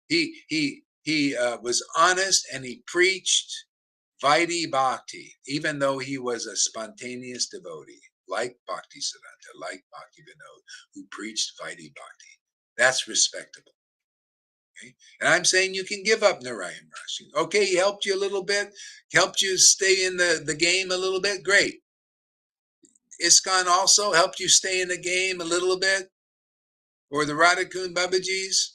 He was honest, and he preached Vaidhi Bhakti, even though he was a spontaneous devotee, like Bhaktisiddhanta, like Bhaktivinoda, who preached Vaidhi Bhakti. That's respectable. Okay? And I'm saying you can give up Narayana Maharaja. Okay, he helped you a little bit, helped you stay in the game a little bit, great. ISKCON also helped you stay in the game a little bit, or the Radhakund Babajis.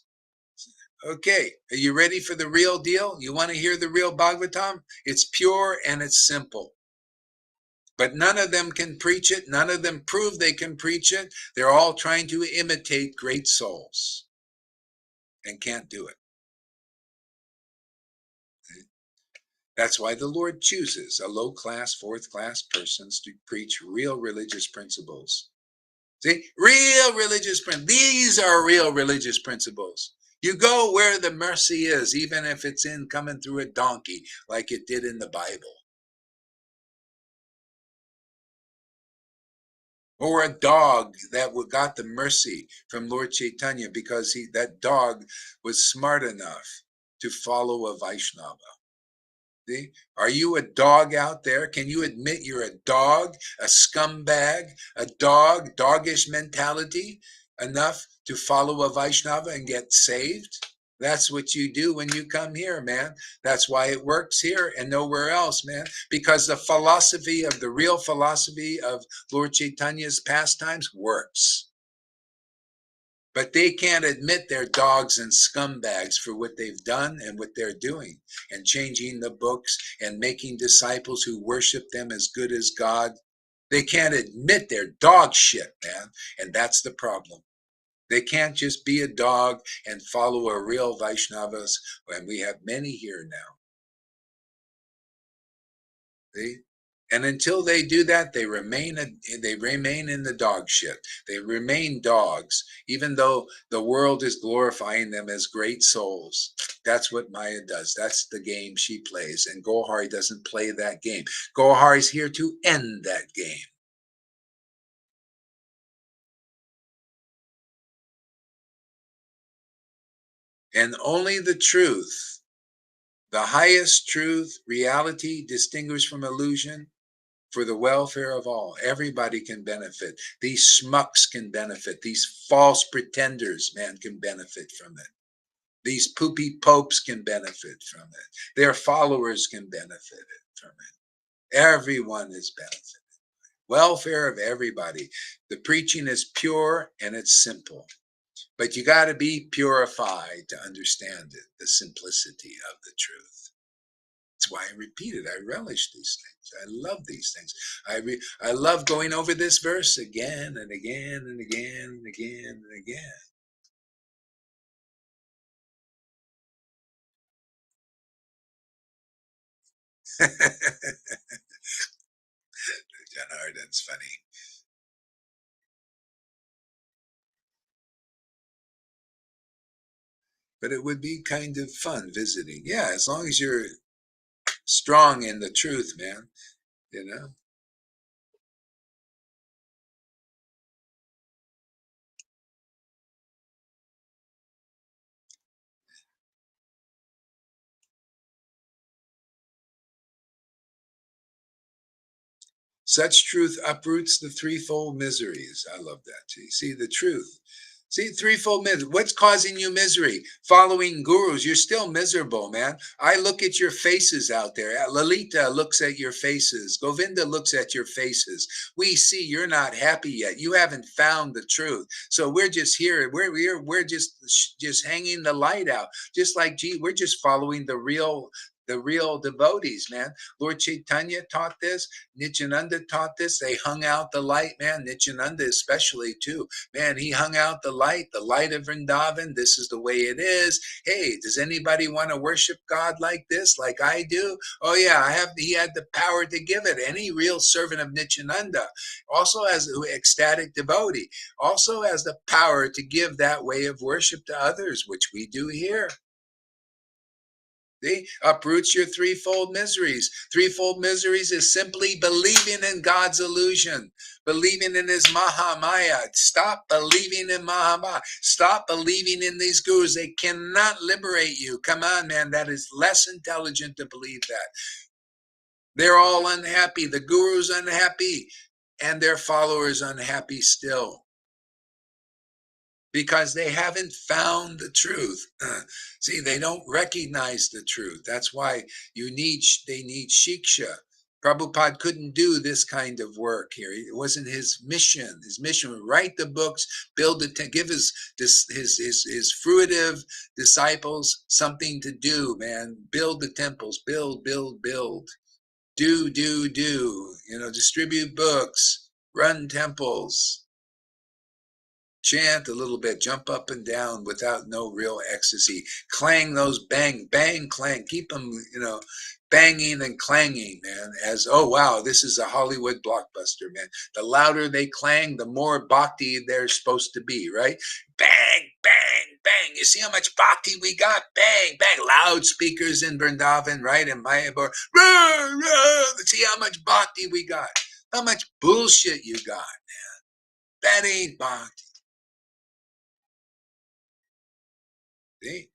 Okay, are you ready for the real deal? You want to hear the real Bhagavatam? It's pure and it's simple. But none of them can preach it. None of them prove they can preach it. They're all trying to imitate great souls and can't do it. That's why the Lord chooses a low-class, fourth-class persons to preach real religious principles. See, real religious principles. These are real religious principles. You go where the mercy is, even if it's in coming through a donkey, like it did in the Bible. Or a dog that got the mercy from Lord Chaitanya because that dog was smart enough to follow a Vaishnava. See? Are you a dog out there? Can you admit you're a dog, a scumbag, a dog, doggish mentality enough to follow a Vaishnava and get saved? That's what you do when you come here, man. That's why it works here and nowhere else, man. Because the real philosophy of Lord Chaitanya's pastimes works. But they can't admit they're dogs and scumbags for what they've done and what they're doing and changing the books and making disciples who worship them as good as God. They can't admit they're dog shit, man. And that's the problem. They can't just be a dog and follow a real Vaishnavas, and we have many here now. See? And until they do that, they remain in the dog shit. They remain dogs, even though the world is glorifying them as great souls. That's what Maya does. That's the game she plays. And Gohari doesn't play that game. Gohari's here to end that game. And only the truth, the highest truth, reality distinguished from illusion, for the welfare of all. Everybody can benefit. These schmucks can benefit. These false pretenders, man, can benefit from it. These poopy popes can benefit from it. Their followers can benefit from it. Everyone is benefited. Welfare of everybody. The preaching is pure and it's simple. But you got to be purified to understand it, the simplicity of the truth. That's why I repeat it. I relish these things. I love these things. I love going over this verse again and again and again and again and again. Janardhan's funny. But it would be kind of fun visiting. Yeah, as long as you're strong in the truth, man, you know. Such truth uproots the threefold miseries. I love that. See the truth. See, threefold misery. What's causing you misery? Following gurus. You're still miserable, man. I look at your faces out there. Lalita looks at your faces. Govinda looks at your faces. We see you're not happy yet. You haven't found the truth. So we're just here. We're just hanging the light out. Just like, gee, we're just following the real the real devotees, man. Lord Chaitanya taught this. Nityananda taught this. They hung out the light, man. Nityananda especially too. Man, he hung out the light of Vrindavan. This is the way it is. Hey, does anybody want to worship God like this, like I do? Oh yeah, he had the power to give it. Any real servant of Nityananda also has an ecstatic devotee, also has the power to give that way of worship to others, which we do here. See, uproots your threefold miseries. Threefold miseries is simply believing in God's illusion, believing in his Mahamaya. Stop believing in Mahamaya. Stop believing in these gurus. They cannot liberate you. Come on, man. That is less intelligent to believe that. They're all unhappy. The guru's unhappy, and their followers unhappy still, because they haven't found the truth. See, they don't recognize the truth. That's why they need shiksha. Prabhupada couldn't do this kind of work here. It wasn't his mission. His mission was write the books, give his fruitive disciples something to do, man. Build the temples, build. Do, distribute books, run temples, chant a little bit, jump up and down without no real ecstasy, clang those bang, bang, clang, keep them, banging and clanging, man, as, oh wow, this is a Hollywood blockbuster, man. The louder they clang, the more bhakti they're supposed to be, right? Bang, bang, bang. You see how much bhakti we got? Bang, bang. Loudspeakers in Vrindavan, right? In Mayapur. See how much bhakti we got. How much bullshit you got, man. That ain't bhakti. See?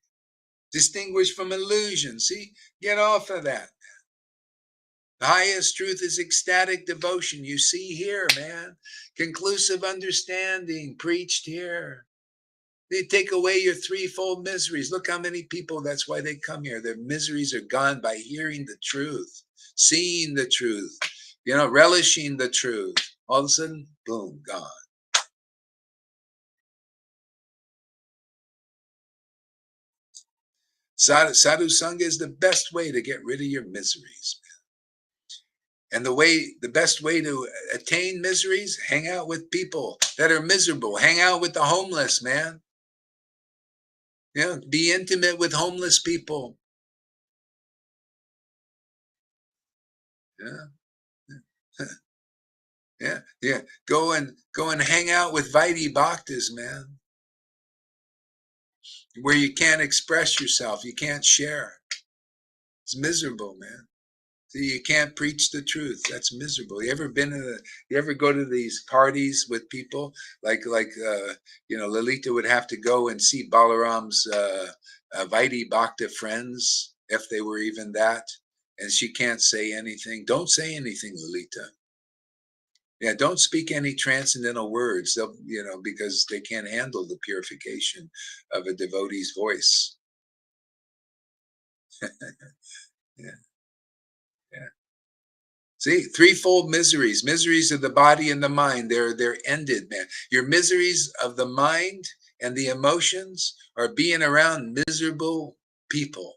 Distinguished from illusion. See? Get off of that. The highest truth is ecstatic devotion. You see here, man. Conclusive understanding preached here. They take away your threefold miseries. Look how many people, that's why they come here. Their miseries are gone by hearing the truth, seeing the truth, relishing the truth. All of a sudden, boom, gone. Sadhu Sangha is the best way to get rid of your miseries. And the best way to attain miseries, hang out with people that are miserable. Hang out with the homeless, man. Be intimate with homeless people. Yeah. Go and hang out with Vaidhi Bhaktas, man. Where you can't express yourself, you can't share. It's miserable, man. See, you can't preach the truth. That's miserable. You ever go to these parties with people like Lalita would have to go and see Balaram's Vaidhi Bhakta friends, if they were even that, and she can't say anything. Don't say anything, Lalita. Yeah, don't speak any transcendental words. Because they can't handle the purification of a devotee's voice. Yeah. See, threefold miseries of the body and the mind. They're ended, man. Your miseries of the mind and the emotions are being around miserable people.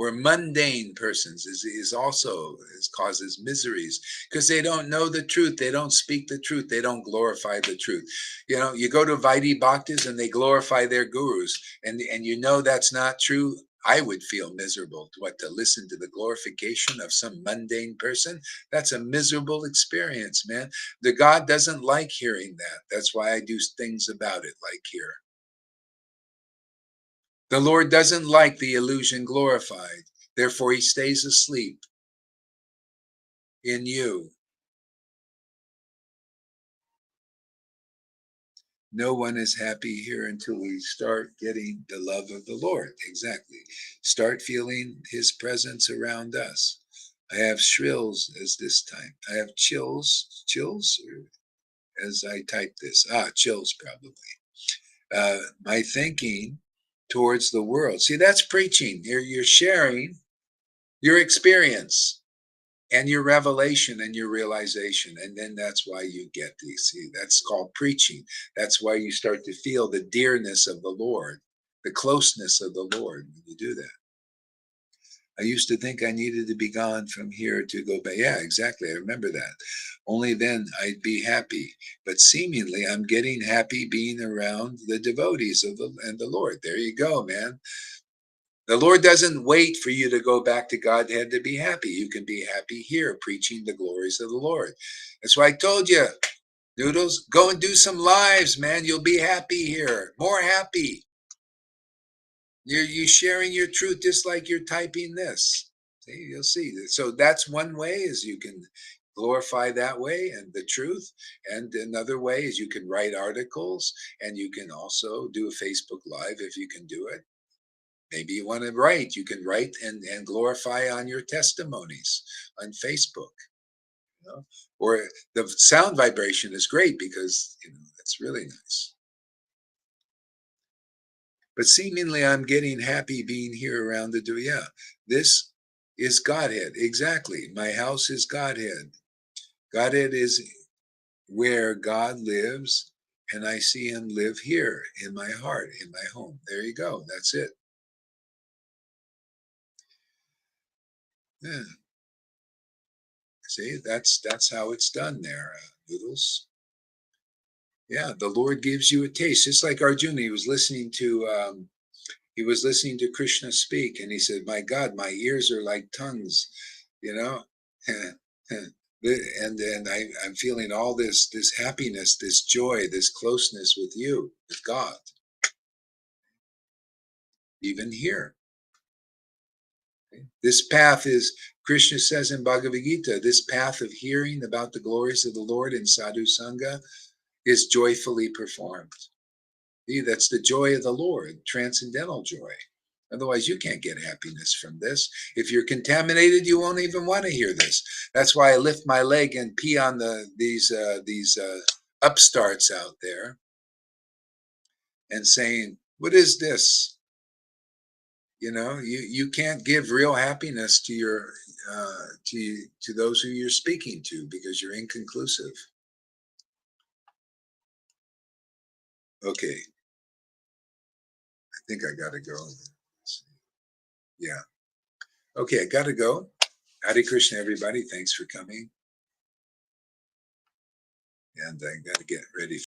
Or mundane persons is also causes miseries, because they don't know the truth. They don't speak the truth. They don't glorify the truth. You go to Vaidhi Bhaktas and they glorify their gurus, and that's not true. I would feel miserable to listen to the glorification of some mundane person. That's a miserable experience, man. The God doesn't like hearing that. That's why I do things about it, like here. The Lord doesn't like the illusion glorified. Therefore, he stays asleep in you. No one is happy here until we start getting the love of the Lord. Exactly. Start feeling his presence around us. I have shrills as this time. I have chills, as I type this. Chills probably. My thinking towards the world. See, that's preaching. You're sharing your experience. and your revelation and your realization. And then that's why you get these. See, that's called preaching. That's why you start to feel the dearness of the Lord, the closeness of the Lord when you do that. I used to think I needed to be gone from here to go back. Yeah, exactly. I remember that. Only then I'd be happy. But seemingly I'm getting happy being around the devotees of the Lord. There you go, man. The Lord doesn't wait for you to go back to Godhead to be happy. You can be happy here preaching the glories of the Lord. That's why I told you, Noodles, go and do some lives, man. You'll be happy here. More happy. You're sharing your truth just like you're typing this. See, you'll see. So that's one way is you can glorify that way and the truth. And another way is you can write articles and you can also do a Facebook Live if you can do it. Maybe you want to write. You can write and glorify on your testimonies on Facebook. You know? Or the sound vibration is great because it's really nice. But seemingly I'm getting happy being here around the door. Yeah, this is Godhead. Exactly. My house is Godhead. Godhead is where God lives, and I see him live here in my heart, in my home. There you go. That's it. Yeah. See, that's how it's done there, Noodles. Yeah, the Lord gives you a taste. Just like Arjuna, he was listening to Krishna speak, and he said, "My God, my ears are like tongues," you know. And then I'm feeling all this happiness, this joy, this closeness with you, with God, even here. This path is, Krishna says in Bhagavad Gita, this path of hearing about the glories of the Lord in sadhu sangha is joyfully performed. See, that's the joy of the Lord, transcendental joy. Otherwise, you can't get happiness from this. If you're contaminated, you won't even want to hear this. That's why I lift my leg and pee on these upstarts out there and saying, "What is this?" You can't give real happiness to your to those who you're speaking to because you're inconclusive. Okay, I think I gotta go. Yeah. Okay, I gotta go. Hare Krishna, everybody. Thanks for coming. And I got to get ready